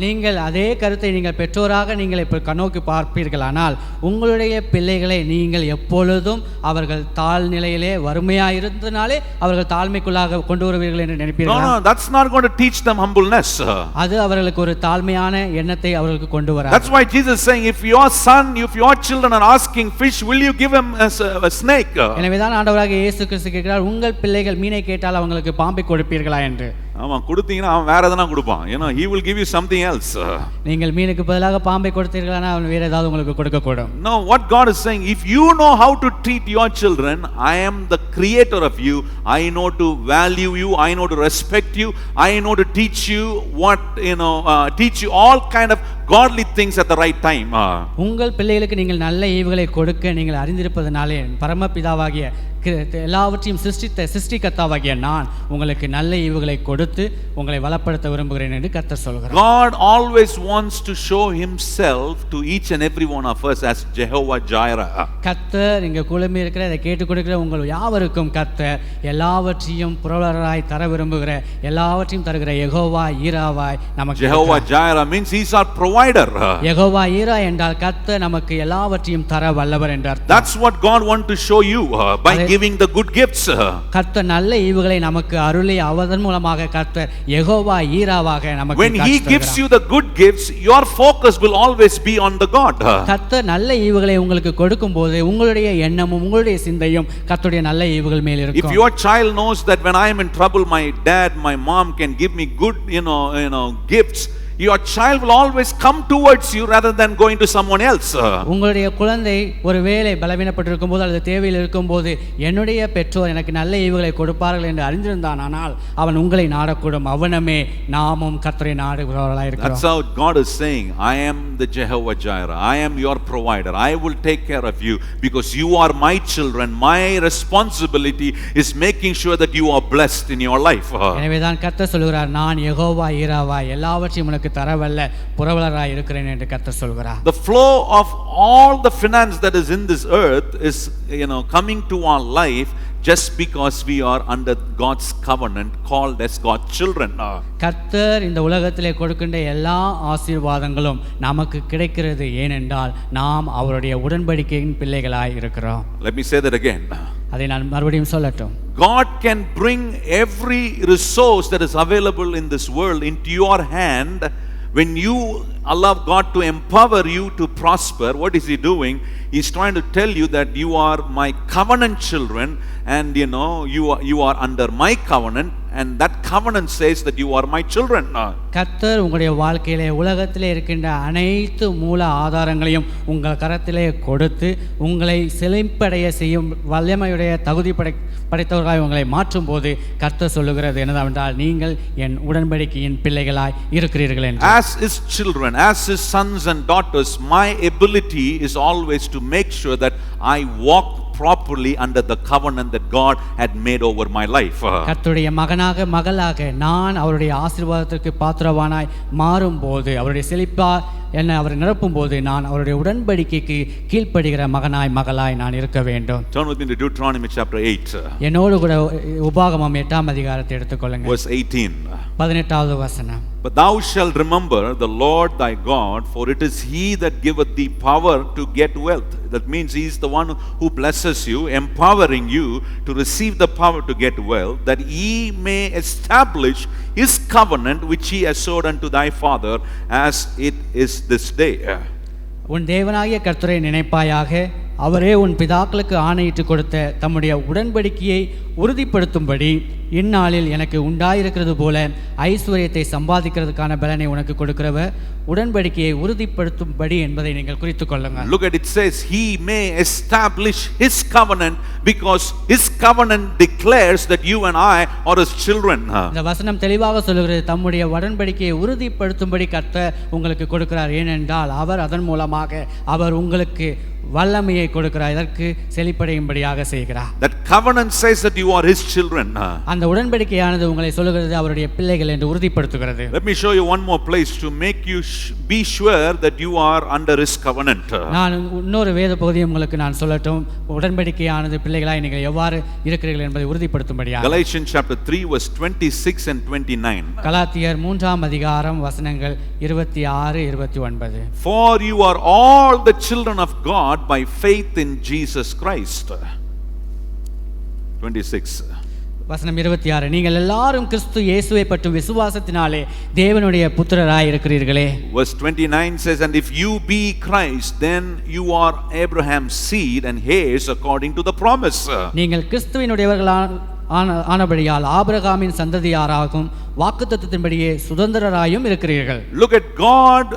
நீங்கள் அதே கருத்தை நீங்கள் பெற்றோராக நீங்கள் இப்ப கண்ணோக்கி பார்ப்பீர்களானால் உங்களுடைய பிள்ளைகளை நீங்கள் எப்பொழுதும் அவர்கள் தாழ்நிலையிலே வறுமையாக இருந்தனாலே அவர்கள் தாழ்மைக்குள்ளாக கொண்டு வருவீர்கள் என்று நினைப்பீர்கள். No, that's not going to teach them humbleness. அது அவர்களுக்கு ஒரு தாழ்மையான எண்ணத்தை அவர்களுக்கு கொண்டு வராது. That's why Jesus is saying, if your children are asking fish, will you give them a snake? எனவேதான் ஆண்டவராகிய இயேசு கிறிஸ்து கேட்கிறார், உங்கள் பிள்ளைகள் மீனை கேட்டால் அவங்களுக்கு பாம்பை கொடுப்பீர்களா என்று. ஆமா, கொடுத்தீங்கன்னா அவன் வேற எதனா கொடுப்பான். he will give you something else. நீங்கள் மீனுக்கு பதிலாக பாம்பை கொடுத்தீர்களானா அவன் வேற ஏதாவது உங்களுக்கு கொடுக்க கூடும். No, what God is saying, if you know how to treat your children, I am the creator of you. I know to value you, I know to respect you, I know to teach you teach you all kind of godly things at the right time. உங்கள் பிள்ளைகளுக்கு நீங்கள் நல்ல ஈவுகளை கொடுக்க நீங்கள் அறிந்திருப்பதனாலே பரமபிதாவாகிய எல்லாவற்றையும் சிருஷ்டிகர்த்தாவாகிய நான் உங்களுக்கு நல்ல ஈவுகளை கொடுத்து உங்களை வளப்படுத்த விரும்புகிறேன் என்று கர்த்தர் சொல்கிறார். God always wants to show himself to each and every one of us as Jehovah Jireh. கர்த்தர் இங்க குழுமி இருக்கிற இதை கேட்டுக்கொடுக்கிற உங்கள் யாவருக்கும் கர்த்தர் எல்லாவற்றையும் புரவலராய் தர விரும்புகிற எல்லாவற்றையும் தருகிற யெகோவா ஈராவாய் நமக்கு. Jehovah Jireh means he's our provider. Jehovah ஈரா என்றால் கர்த்தர் நமக்கு எல்லாவற்றையும் தர வல்லவர் என்றார். That's what God wants to show you by giving the good gifts. கர்த்தர் நல்ல ஈவுகளை நமக்கு அருளி அவதன் மூலமாக கர்த்தர் யெகோவா ஈராவாக நமக்கு. When he gives you the good gifts, your focus will always be on the God. கர்த்தர் நல்ல ஈவுகளை உங்களுக்கு கொடுக்கும்போது உங்களுடைய எண்ணமும் உங்களுடைய சிந்தையும் கர்த்தருடைய நல்ல ஈவுகள் மேல் இருக்கும். If your child knows that when I am in trouble, my dad, my mom can give me good, gifts, your child will always come towards you rather than going to someone else. உங்களுடைய குழந்தை ஒருவேளை பலவீனப்பட்டிருக்கும் போது அல்லது தேவையில் இருக்கும்போது என்னுடைய பெற்றோர் எனக்கு நல்ல ஈவுகளை கொடுப்பார்கள் என்று அறிந்திருந்தான், ஆனால் அவன் உங்களை நாடக்கூடும். அவனமே நாமும் கர்த்தரை நாடுகிறவர்களாக இருக்கிறோம். That's how God is saying, I am the Jehovah Jireh. I am your provider. I will take care of you because you are my children. My responsibility is making sure that you are blessed in your life. எனவேதான் கர்த்தர் சொல்கிறார், நான் யெகோவா ஈராவாய் எல்லாவற்றையும் உனக்கு தரவல்ல புரவலராய் இருக்கிறேன் என்று கர்த்தர் சொல்கிறார். The flow of all the finance that is in this earth is coming to our life just because we are under God's covenant, called as God's children. கர்த்தர் இந்த உலகத்திலே கொடுக்கின்ற எல்லா ஆசீர்வாதங்களும் நமக்கு கிடைக்கிறது ஏனென்றால் நாம் அவருடைய உடன்படிக்கையின் பிள்ளைகளாய் இருக்கிறோம். Let me say that again. அதை நான் மறுபடியும் சொல்லட்டும். God can bring every resource that is available in this world into your hand when you allow God to empower you to prosper. What is he doing? He's trying to tell you that you are my covenant children, and you are under my covenant, and that covenant says that you are my children. கர்த்தர் உங்களுடைய வாழ்க்கையிலே உலகத்திலே இருக்கின்ற அனைத்து மூல ஆதாரங்களையும் உங்கள் கரத்திலே கொடுத்து உங்களை செழிப்படைய செய்யும் வல்லமையுடைய தகுதி படைத்தவர்களாய் உங்களை மாற்றும் போது கர்த்தர் சொல்லுகிறது என்னவென்றால் நீங்கள் என் உடன்படிக்கையின் பிள்ளைகளாய் இருக்கிறீர்கள் என்று. As his children, as his sons and daughters, my ability is always to make sure that I walk properly under the covenant that God had made over my life. கர்த்தருடைய மகனாக மகளாக நான் அவருடைய ஆசீர்வாதத்திற்கு பாத்திரவானாய் மாறும்போது அவருடைய செழிப்பா என்னை அவர் நிரப்பும் போது நான் அவருடைய உடன்படிக்கைக்கு கீழ்ப்படுகிற மகனாய் மகளாய் நான் இருக்க வேண்டும். Turn with me to Deuteronomy chapter 8. என்னோடு கூட உபாகமம் 8ஆம் அதிகாரத்தை எடுத்துக்கொள்ளுங்க. Verse 18. 18வது வசனம். But thou shalt remember the Lord thy God, for it is he that giveth thee power to get wealth. That means he is the one who blesses you, empowering you to receive the power to get wealth, that he may establish his covenant which he has sworn unto thy father, as it is this day. உன் தேவனாகிய கர்த்தரை நினைப்பாயாக, அவரே உன் பிதாக்களுக்கு ஆணையிட்டு கொடுத்த தம்முடைய உடன்படிக்கையை உறுதிப்படுத்தும்படி இந்நாளில் எனக்கு உண்டாயிருக்கிறது போல ஐஸ்வர்யத்தை சம்பாதிக்கிறதுக்கான பலனை உனக்கு கொடுக்கிறவர் உடன்படிக்கையை உறுதிப்படுத்தும்படி என்பதை நீங்கள் குறித்துக் கொள்ளுங்கள். Look at it, says he may establish his covenant because his covenant declares that you and I are his children. இந்த வசனம் தெளிவாக சொல்லுகிறது, தம்முடைய உடன்படிக்கையை உறுதிப்படுத்தும்படி கர்த்தர் உங்களுக்கு கொடுக்கிறார். ஏனென்றால் அவர் அதன் மூலமாக அவர் உங்களுக்கு வல்லமையை கொடுக்கிறார், இதற்கு செழிப்படையும்படியாக செய்கிறார். That covenant says that you are his children. அந்த உடன்படிக்கையானது உங்களை சொல்லுகிறது அவருடைய பிள்ளைகள் என்று உறுதிப்படுத்துகிறது. Let me show you one more place to make you be sure that you are under his covenant. நான் இன்னொரு வேத பகுதியை உங்களுக்கு நான் சொல்லட்டும், உடன்படிக்கையானது பிள்ளைகளாய் நீங்கள் எவ்வாறு இருக்கிறீர்கள் என்பதை உறுதிப்படுத்தும்படியாக. Galatians chapter 3 verse 26 and 29. கலாத்தியர் 3ஆம் அதிகாரம் வசனங்கள் 26 29. For you are all the children of God by faith in Jesus Christ. 26. வசனம் 26. நீங்கள் எல்லாரும் கிறிஸ்து இயேசுவை பற்றும் விசுவாசத்தினாலே தேவனுடைய புத்திரராய் இருக்கிறீர்களே. Verse 29 says, and if you be Christ, then you are Abraham's seed and heirs according to the promise. நீங்கள் கிறிஸ்துவினுடையவர்களாக ஆனபடியால் ஆபிரகாமின் சந்ததியாராகும் வாக்குத்தத்தத்தின்படியே சுதந்திரராயும் இருக்கிறீர்கள். Look at God,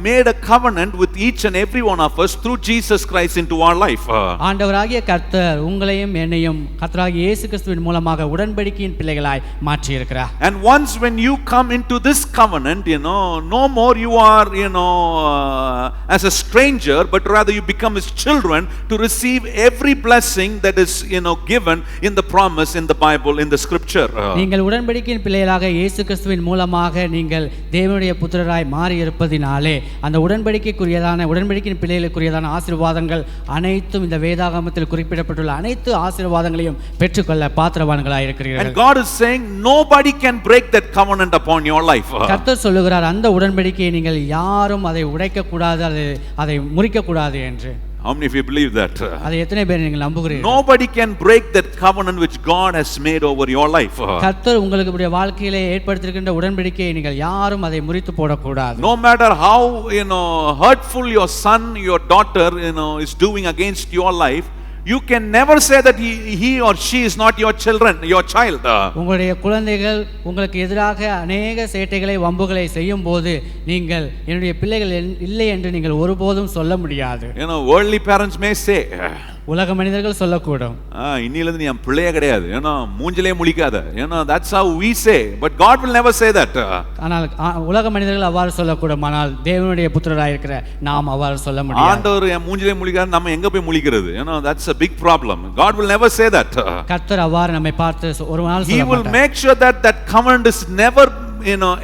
made a covenant with each and every one of us through Jesus Christ into our life. ஆண்டவராகிய கர்த்தர் உங்களையும் என்னையும் கர்த்தராகிய இயேசு கிறிஸ்துவின் மூலமாக உடன்படிக்கையின் பிள்ளைகளாய் மாற்றி இருக்கிறார். And once when you come into this covenant, no more you are, as a stranger, but rather you become his children to receive every blessing that is, given in the promise in the Bible, in the scripture. நீங்கள் உடன்படிக்கையின் பிள்ளைகளாக இயேசு கிறிஸ்துவின் மூலமாக நீங்கள் தேவனுடைய புத்திரராய் மாறி இருப்பதினாலே அந்த உடன்படிக்கையின் பிள்ளைகளுக்குரியதான ஆசீர்வாதங்கள் அனைத்தும் இந்த வேதாகமத்தில் குறிப்பிடப்பட்டுள்ள அனைத்து ஆசீர்வாதங்களையும் பெற்றுக்கொள்ள பாத்திரவான்களாய் இருக்கிறீர்கள். And God is saying nobody can break that covenant upon your life. கர்த்தர் சொல்லுகிறார் அந்த உடன்படிக்கையை நீங்கள் யாரும் அதை உடைக்க கூடாது, அதை முறிக்க கூடாது என்று. How many of you believe that? அதை எத்தனை பேர் நீங்கள் நம்புகிறீர்கள்? Nobody can break that covenant which God has made over your life. கர்த்தர் உங்களுக்கு வாழ்க்கையிலே ஏற்படுத்தியிருக்கின்ற உடன்படிக்கையை நீங்கள் யாரும் அதை முறித்து போடக்கூடாது. No matter how hurtful your son, your daughter is doing against your life, you can never say that he or she is not your child. உங்களுடைய குழந்தைகள் உங்களுக்கு எதிராக அநேக சேட்டைகளை வம்புகளை செய்யும் போது நீங்கள் என்னுடைய பிள்ளைகள் இல்லை என்று நீங்கள் ஒருபோதும் சொல்ல முடியாது. Worldly parents may say, உலக மனிதர்கள் சொல்லக்கூடும், இன்னிலிருந்து நீ என் பிள்ளையே கிடையாது, மூஞ்சிலே முழிக்காத, that's how we say, but God will never say that. ஆனால் உலக மனிதர்கள் அவ்வாறு சொல்லக்கூடும், ஆனால் தேவனுடைய புத்திரராய் இருக்கிற நாம் அவ்வாறு சொல்ல முடியாது. ஆண்டவர் என் மூஞ்சிலே முழிக்காத நம்ம எங்க போய் முழிக்கிறது? that's a big problem. God will never say that. கர்த்தர் அவ்வாறு நம்மை பார்த்து ஒரு நாள் சொல்ல மாட்டார். He will make sure that covenant is never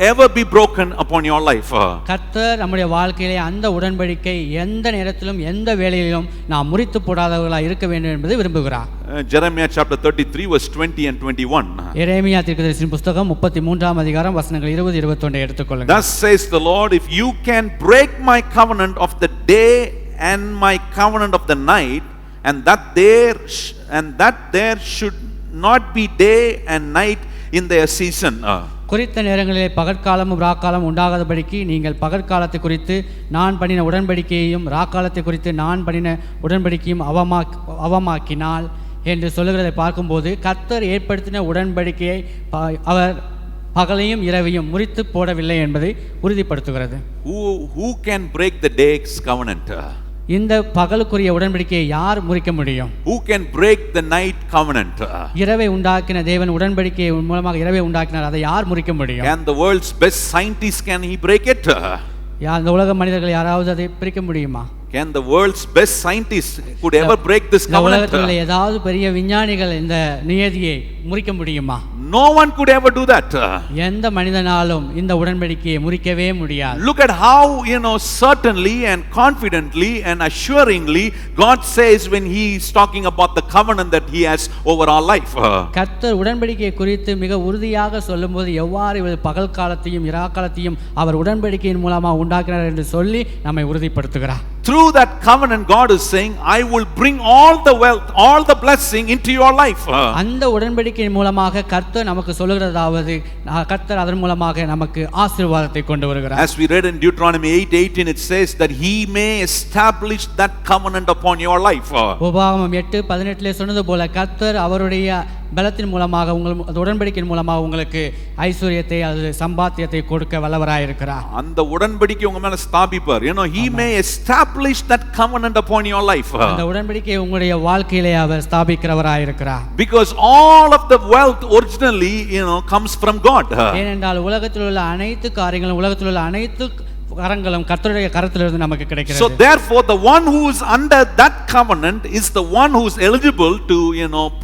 ever be broken upon your life. கர்த்தர் நம்முடைய வாழ்க்கையிலே அந்த உடன்படிக்கை எந்த நேரத்திலும் எந்த வேளையிலும் நாம் முறித்து போடாதவர்களாய் இருக்க வேண்டும் என்பதை விரும்புகிறார். Jeremiah chapter 33 verse 20 and 21. எரேமியா தீர்க்கதரிசியின் புத்தகம் 33ஆம் அதிகாரம் வசனங்கள் 20 21 எடுத்துக்கொள்ளுங்கள். Thus says the Lord, if you can break my covenant of the day and my covenant of the night, and that there should not be day and night in their season. குறித்த நேரங்களிலே பகற்காலமும் ராக்காலம் உண்டாகாதபடிக்கு நீங்கள் பகற்காலத்தை குறித்து நான் பண்ணின உடன்படிக்கையையும் ராக்காலத்தை குறித்து நான் பண்ணின உடன்படிக்கையும் அவமாக்கினால் என்று சொல்லுகிறதை பார்க்கும்போது கர்த்தர் ஏற்படுத்தின உடன்படிக்கையை அவர் பகலையும் இரவையும் முறித்து போடவில்லை என்பதை உறுதிப்படுத்துகிறது. Who can break the day's covenant? இந்த பகலுக்குரிய உடன்படிக்கையை யார் முறிக்க முடியும்? Who can break the night covenant? இரவை உண்டாக்கின தேவன் உடன்படிக்கையை மூலமாக இரவை உண்டாக்கினார், அதை யார் முறிக்க முடியும்? Can the world's best scientists can he break it? இந்த உலக மனிதர்கள் யாராவது அதை பிரிக்க முடியுமா? Can the world's best scientists could ever break this covenant? உலகத்தில் ஏதாவது பெரிய விஞ்ஞானிகள் இந்த நியதியை முறிக்க முடியுமா? No one could ever do that. எந்த மனிதனாலும் இந்த உடன்படிக்கையை முறிக்கவே முடியாது. Look at how certainly and confidently and assuringly God says when he is talking about the covenant that he has over our life. கர்த்தர் உடன்படிக்கையை குறித்து மிக உறுதியாக சொல்லும்போது எவ்வாறு பகல் காலத்தையும் இரா காலத்தையும் அவர் உடன்படிக்கையின் மூலமாக உண்டாக்கினார் என்று சொல்லி நம்மை உறுதிப்படுத்துகிறார். Through that covenant God is saying, I will bring all the wealth, all the blessing into your life. அந்த உடன்படிக்கையின் மூலமாக கர்த்தர் நமக்கு சொல்லுகிறதாவது கர்த்தர் அதன் மூலமாக நமக்கு ஆசீர்வாதத்தை கொண்டு வருகிறார். As we read in Deuteronomy 8:18, it says that he may establish that covenant upon your life. உபாகமம் 8:18 சொன்னது போல கர்த்தர் அவருடைய பலத்தின் மூலமாக உங்கள் உடன்படிக்கையின் மூலமாக உங்களுக்கு ஐஸ்வரியத்தை அல்லது சம்பாத்தியத்தை கொடுக்க வல்லவராய் இருக்கிறார். அந்த உடன்படிக்கை உங்க மேல ஸ்தாபிப்பார். he may establish that covenant upon your life. அந்த உடன்படிக்கையை உங்களுடைய வாழ்க்கையிலே அவர் ஸ்தாபிக்கிறவராய் இருக்கிறார். Because all of the wealth originally comes from God. ஏனென்றால் உலகத்தில் உள்ள அனைத்து காரியங்களும் உலகத்தில் உள்ள அனைத்து கரங்களும் கர்த்தருடைய கரத்திலிருந்து நமக்கு கிடைக்கிறது. So therefore the one who is under that covenant is the one who is eligible to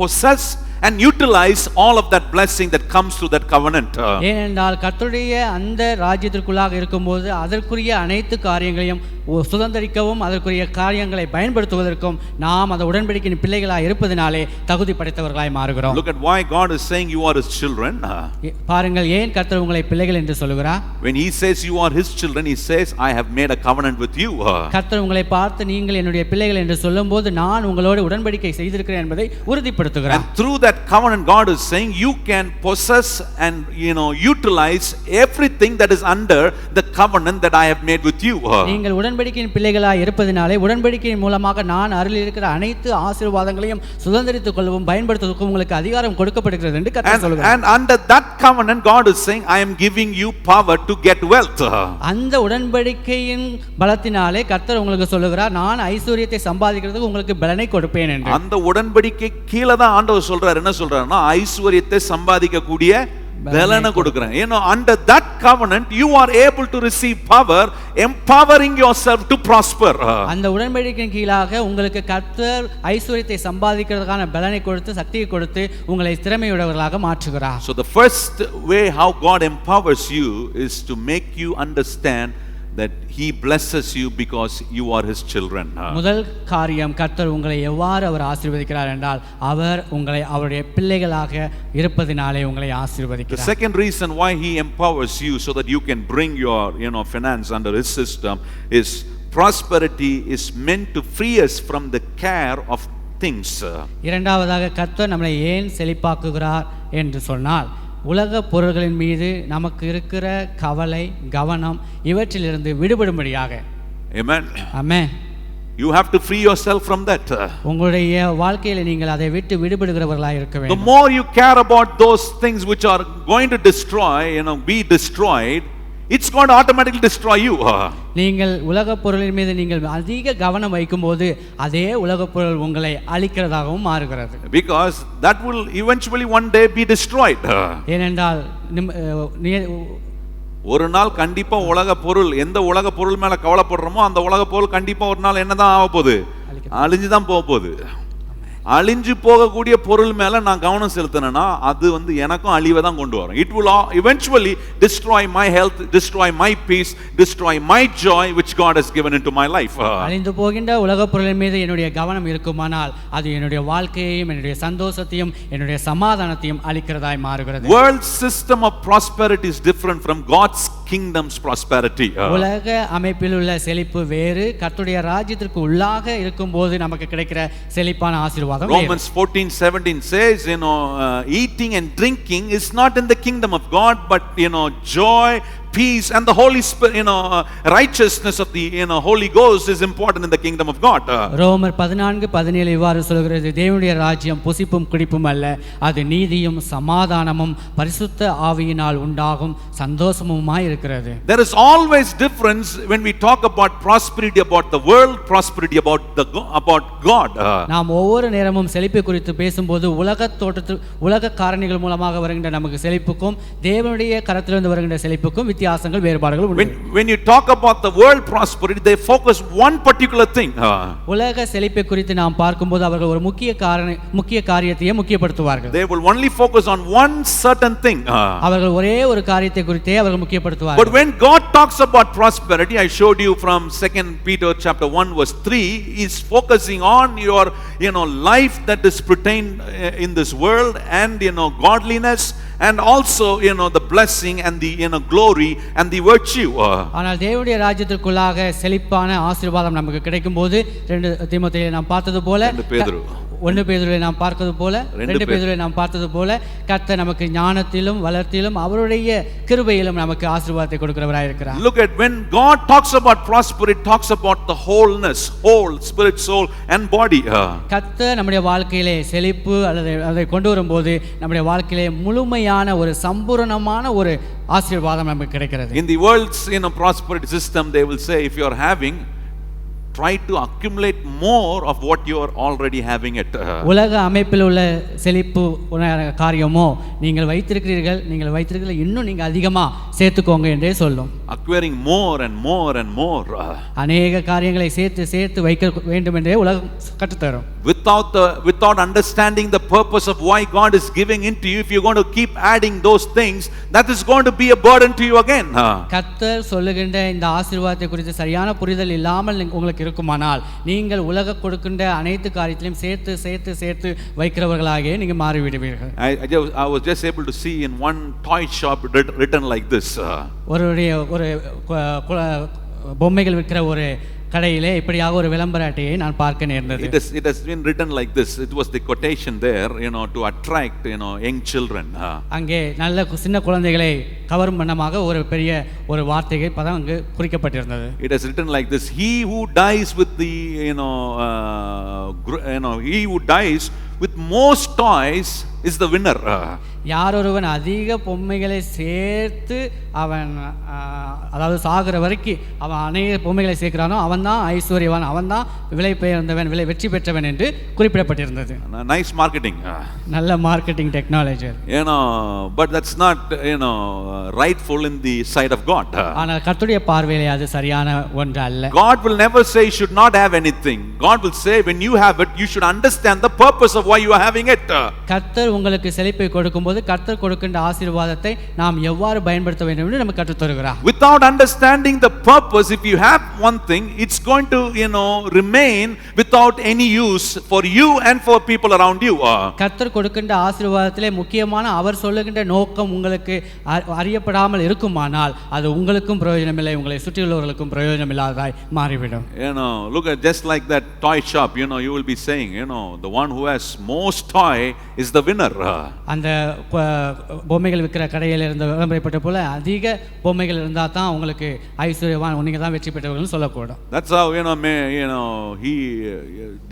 possess and utilize all of that blessing that comes through that covenant. ஏனென்றால் கர்த்தருடைய அந்த ராஜ்யத்திற்குள்ளாக இருக்கும்போது அதற்குரிய அனைத்து காரியங்களையும் சுதந்திரிக்கவும் அதற்குரிய காரியங்களை பயன்படுத்துவதற்கும் நாம் அந்த உடன்படிக்கையின் பிள்ளைகளாய் இருப்பதினாலே தகுதி படைத்தவர்களாய் மாறுகிறோம். Look at why God is saying you are his children. பாருங்கள் ஏன் கர்த்தர் உங்களை பிள்ளைகள் என்று சொல்கிறார். When he says you are his children, he says I have made a covenant with you. கர்த்தர் உங்களை பார்த்து நீங்கள் என்னுடைய பிள்ளைகள் என்று சொல்லும்போது நான் உங்களோடு உடன்படிக்கை செய்திருக்கிறேன் என்பதை உறுதிப்படுத்துகிறார். And through that covenant God is saying you can possess and utilize everything that is under the covenant that I have made with you. நீங்கள் உடன்படிக்கையின் பிள்ளைகளாய் இருப்பதினாலே உடன்படிக்கையின் மூலமாக நான் அருள் இருக்கிற அனைத்து ஆசீர்வாதங்களையும் சுதந்திரித்துக் கொள்ளவும் பயன்படுத்துவதற்கும் உங்களுக்கு அதிகாரம் கொடுக்கப்படுகிறது என்று கர்த்தர் சொல்கிறார். And under that covenant God is saying, I am giving you power to get wealth. அந்த உடன்படிக்கையின் பலத்தினாலே கர்த்தர் உங்களுக்கு சொல்லுகிறார், நான் ஐஸ்வரியத்தை சம்பாதிக்கிறதுக்கு உங்களுக்கு பலனை கொடுப்பேன் என்று. அந்த உடன்படிக்கை கீழே தான் ஆண்டவர் சொல்றார். என்ன சொல்றாருன்னா, ஐஸ்வரியத்தை சம்பாதிக்க கூடிய பலனை கொடுக்கிறேன். Under that covenant you are able to receive power, empowering yourself to prosper. அந்த உடன்படிக்கையின் கீழாக உங்களுக்கு கர்த்தர் ஐஸ்வரியத்தை சம்பாதிக்கிறதுக்கான பலனை கொடுத்து சக்தியை கொடுத்து உங்களை திறமையுடையவர்களாக மாற்றுகிறார். So the first way how God empowers you is to make you understand that he blesses you because you are his children. முதல் காரியம், கர்த்தர் உங்களை எவ்வாறு அவர் ஆசீர்வதிக்கிறார் என்றால் அவர் உங்களை அவருடைய பிள்ளைகளாக இருப்பதினாலே உங்களை The ஆசீர்வதிக்கிறார். second reason why he empowers you so that you can bring your finance under his system is prosperity is meant to free us from the care of things. இரண்டாவதாக கர்த்தர் நம்மளை ஏன் செழிப்பாக்குகிறார் என்று சொன்னால், உலக பொருள்களின் மீது நமக்கு இருக்கிற கவலை கவனம் இவற்றிலிருந்து விடுபடும்படியாக. Amen. Amen. You have to free yourself from that. உங்களுடைய வாழ்க்கையில நீங்கள் அதை விட்டு விடுபடுகிறவர்களாக இருக்க The வேண்டும். more you care about those things which are going to destroy, be destroyed, it's going to automatically destroy you. நீங்கள் உலக பொருளின் மீது நீங்கள் அதிக கவனம் வைக்கும்போது அதே உலக பொருள் உங்களை அழிக்கிறதாகவும் மாறுகிறது. Because that will eventually one day be destroyed. ஏனென்றால் ஒரு நாள் கண்டிப்பா உலக பொருள், எந்த உலக பொருள் மேல கவலைப்படுறோமோ அந்த உலக பொருள் கண்டிப்பா ஒரு நாள் என்னதான் ஆக போகுது, அழிஞ்சுதான் போக போகுது. அழிஞ்சு போகக்கூடிய பொருள் மேல நான் கவனம் செலுத்தினேன்னா அது எனக்கும் அழிவை தான் கொண்டு வரும். It will eventually destroy my health, destroy my peace, destroy my joy which God has given into my life. அழிந்து போகின்ற உலக பொருளின் மீது என்னுடைய கவனம் இருக்குமானால் அது என்னுடைய வாழ்க்கையையும் என்னுடைய சந்தோஷத்தையும் என்னுடைய சமாதானத்தையும் அழிக்கிறதாய் மாறுகிறது. World system of prosperity is different from God's kingdom's prosperity. உலக அமைப்பில் உள்ள செழிப்பு வேறு, கர்த்தருடைய ராஜ்யத்திற்கு உள்ளாக இருக்கும்போது நமக்கு கிடைக்கிற செழிப்பான ஆசீர்வாதம். Romans 14:17 says, eating and drinking is not in the kingdom of God, but joy, peace and the Holy Spirit, righteousness of the Holy Ghost is important in the kingdom of God. ரோமர் 14:17 இவ்வாறு சொல்கிறது, தேவனுடைய ராஜ்யம் புசிப்பும் குடிப்பும் அல்ல, அது நீதியும் சமாதானமும் பரிசுத்த ஆவியினால் உண்டாகும் சந்தோஷமுமாய் இருக்கிறது. There is always difference when we talk about prosperity about the world, prosperity about God. நாம் ஒவ்வொரு நேரமும் செழிப்பை குறித்து பேசும்போது உலக காரணிகள் மூலமாக வருகின்ற நமக்கு செழிப்புக்கும் தேவனுடைய கரத்திலிருந்து வருகின்ற செழிப்புக்கும் வித்தியாசங்கள் வேறுபாடுகள் உண்டு. When you talk about the world prosperity, they focus one particular thing. உலக செழிப்பை குறித்து நாம் பார்க்கும்போது அவர்கள் ஒரு முக்கிய காரியத்தையே முக்கியப்படுத்துவார்கள். They will only focus on one certain thing. அவர்கள் ஒரே ஒரு காரியத்தை குறித்தே அவர்கள் முக்கியப்படுத்துவார்கள். But when God talks about prosperity, I showed you from 2 Peter chapter 1 verse 3, is focusing on your life that is pertained in this world and godliness and also the blessing and the glory and the virtue. ஆனால் தேவனுடைய ராஜ்யத்திற்குள்ளாக செழிப்பான ஆசீர்வாதம் நமக்கு கிடைக்கும்போது 2 தீமோத்தேயுவிலே நாம் பார்த்தது போல 1 பேதுருவிலே நாம் பார்த்தது போல 2 பேதுருவிலே நாம் பார்த்தது போல கர்த்தர் நமக்கு ஞானத்திலும் வளர்த்திலும் அவருடைய கிருபையிலும் நமக்கு ஆசீர்வாதத்தை கொடுக்கிறவராய் இருக்கிறார். Look at when God talks about prosperity, talks about the wholeness, whole spirit, soul and body. கர்த்தர் நம்முடைய வாழ்க்கையிலே செழிப்பு அல்லது அதை கொண்டு வரும்போது நம்முடைய வாழ்க்கையிலே முழுமையான ஒரு சம்பூரணமான ஒரு ஆசீர்வாதம் நமக்கு கிடைக்கிறது. In the world's prosperity system, they will say, if you are having, try to accumulate more of what you are already having it. உலக அமைப்பில் உள்ள செழிப்பு காரியமோ நீங்கள் வைத்திருக்கிறீர்கள் இன்னும் நீங்க அதிகமா சேர்த்துக்கோங்க என்றே சொல்லும். Acquiring more and more and more. அநேக காரியங்களை சேர்த்து வைக்க வேண்டும் என்றே உலகம் கற்றுத்தரும். Without understanding the purpose of why God is giving into you, if you're going to keep adding those things, that is going to be a burden to you again. கர்த்தர் சொல்லுகின்ற இந்த ஆசீர்வாதத்தை குறித்து சரியான புரிதல் இல்லாமல் உங்களுக்கு இருக்குமானால் நீங்கள் உலக கொடுக்கின்ற அனைத்து காரியத்திலும் சேர்த்து வைக்கிறவர்களாக நீங்க மாறிவிடுவீர்கள். I was just able to see in one toy shop written like this. ஒரு பொம்மைகள் விற்கிற ஒரு கடையிலே இப்படியாக ஒரு விளம்பர அட்டையை நான் பார்க்க நேர்ந்தது. It has been written like this. It was the quotation there, to attract, young children. அங்கே நல்ல சின்ன குழந்தைகளை கவரும் வண்ணமாக ஒரு பெரிய ஒரு வார்த்தையை பதம் அங்கு குறிக்கப்பட்டிருந்தது. It has written like this: he who dies with the, he who dies with most toys is the winner. யாரொருவன் அதிக பொம்மைகளை சேர்த்து அவன் அதாவது சாகிற வரைக்கும் அவன் அநேக பொம்மைகளை சேர்க்கிறானோ அவன் தான் ஐஸ்வர்யவான், அவன் தான் விலை பெயர்ந்தவன், வெற்றி பெற்றவன் என்று குறிப்பிடப்பட்டிருந்தது. Nice marketing. நல்ல marketing technology. But that's not, rightful in the sight of God. ஆனால் கர்த்தருடைய பார்வையிலே அது சரியான ஒன்று அல்ல. God will never say you should not have anything. God will say when you have it, you should understand the purpose of why you are having it. கர்த்தர் உங்களுக்கு செழிப்பை கொடுக்கும்போது கர்த்தர் கொடுக்கின்ற ஆசீர்வாதத்தை நாம் எவ்வாறு பயன்படுத்த வேண்டும் என்று நமக்கு கற்றுத் தருகிறார். Without understanding the purpose, if you have one thing, it's going to, remain without any use for you and for people around you. கர்த்தர் கொடுக்கின்ற ஆசீர்வாதத்திலே முக்கியமான அவர் சொல்லுகின்ற நோக்கம் உங்களுக்கு அறியப்படாமல் இருக்குமானால் அது உங்களுக்கும் பிரயோஜனம் இல்லை, உங்களை சுற்றியுள்ளவர்களுக்கும் பிரயோஜனம் இல்லாததாய் மாறிவிடும். Look at just like that toy shop, you will be saying, the one who has most toy is the winner. அந்த பொம்மைகள் விற்கிற கடையில் இருந்த விளம்பரப்பட்ட போல அதிக பொம்மைகள் இருந்தா தான் உங்களுக்கு ஐஸ்வர்யவான், நீங்க தான் வெற்றி பெற்றவர்கள் சொல்லக்கூடும். That's how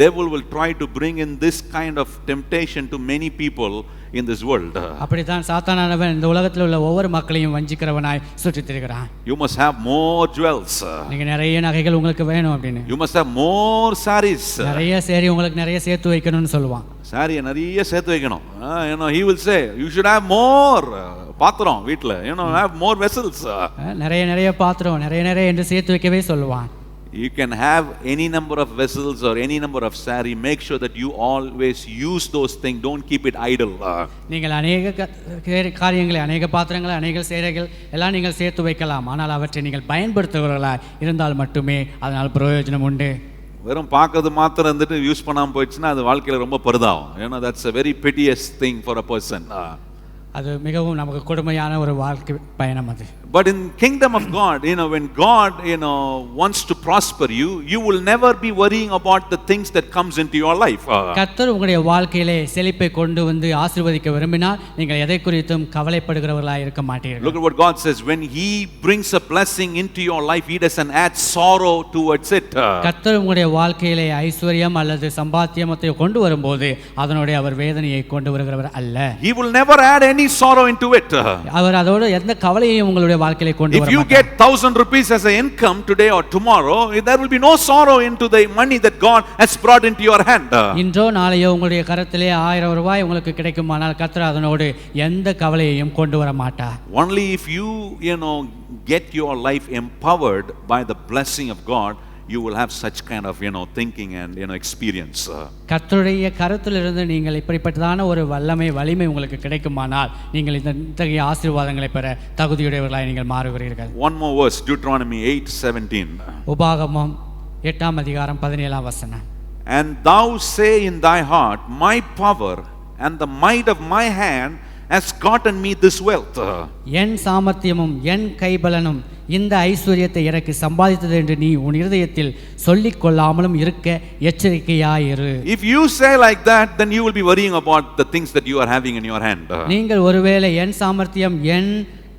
devil will try to bring in this kind of temptation to many people in this world. அப்படிதான் சாத்தானானவன் இந்த உலகத்தில் உள்ள ஒவ்வொரு மக்களையும் வஞ்சிக்கிறவனாய் சுற்றித் திரிகிறான். You must have more jewels. நீங்க நிறைய நகைகள் உங்களுக்கு வேணும் அப்படினு. You must have more sarees. நிறைய சேரி உங்களுக்கு நிறைய சேர்த்து வைக்கணும்னு சொல்லுவான். சாரியை நிறைய சேர்த்து வைக்கணும். he will say you should have more பாத்திரம் வீட்ல, have more vessels. நிறைய பாத்திரம் நிறைய என்று சேர்த்து வைக்கவே சொல்லுவான். You can have any number of vessels or any number of saree. Make sure that you always use those things. Don't keep it idle. நீங்கள் அநேக காரியங்களை, அநேக பாத்திரங்களை, அநேக சேரைகள் எல்லாம் நீங்கள் சேர்த்து வைக்கலாம். ஆனால் அவற்றை நீங்கள் பயன்படுத்துகிறவர்களாக இருந்தால் மட்டுமே அதனால் பிரயோஜனம் உண்டு. வெறும் பார்க்கறது மாத்திரம் இருந்துட்டு யூஸ் பண்ணாமல் போயிடுச்சுன்னா அது வாழ்க்கையில் ரொம்ப பரிதாபம். That's a very piteous thing for a person. அது மிகவும் நமக்கு கொடுமையான ஒரு வாழ்க்கை பயணம் அது. But in kingdom of God, when God, wants to prosper you, you will never be worrying about the things that comes into your life. கர்த்தர் உங்களுடைய வாழ்க்கையிலே செழிப்பை கொண்டு வந்து ஆசீர்வதிக்க விரும்பினால் நீங்கள் எதை குறித்தும் கவலைப்படுகிறவர்களாக இருக்க மாட்டீர்கள். Look at what God says: when he brings a blessing into your life, he doesn't add sorrow towards it. கர்த்தர் உங்களுடைய வாழ்க்கையிலே ஐஸ்வர்யம் அல்லது சம்பாத்தியத்தை கொண்டு வரும்போது அதனுடைய அவர் வேதனையை கொண்டு வருகிறவர் அல்ல. He will never add any sorrow into it. அவர் அதோட எந்த கவலையையும் உங்களுடைய வாழ்க்கையிலே கொண்டு வர மாட்டார். If you get 1,000 rupees as an income today or tomorrow, there will be no sorrow into the money that God has brought into your hand. இன்றோ நாளையோ உங்களுடைய கரத்திலே 1000 ரூபாய் உங்களுக்கு கிடைக்குமானால் கர்த்தர் அதனோடு எந்த கவலையையும் கொண்டு வர மாட்டார். Only if you, get your life empowered by the blessing of God, you will have such kind of, thinking and, experience. கர்த்தருடைய கரத்திலிருந்து நீங்கள் இப்படிப்பட்டதான ஒரு வலிமை உங்களுக்கு கிடைக்குமானால் நீங்கள் இத்தகைய ஆசீர்வாதங்களை பெற தகுதியுடையவர்களாய் நீங்கள் மாறுகிறீர்கள். One more verse, Deuteronomy 8:17. உபாகமம் 8ஆம் அதிகாரம் 17ஆம் வசனம். And thou say in thy heart, my power and the might of my hand has gotten me this wealth. என் சாமர்த்தியமும் என் கைபலனும் இந்த ஐஸ்வர்யத்தை எனக்கு சம்பாதித்தது என்று நீ உன் இருதயத்தில் சொல்லிக் கொள்ளாமலும் இருக்க எச்சரிக்கையாயிரு. If you say like that, then you will be worrying about the things that you are having in your hand. நீங்கள் ஒருவேளை என் சாமர்த்தியம் என்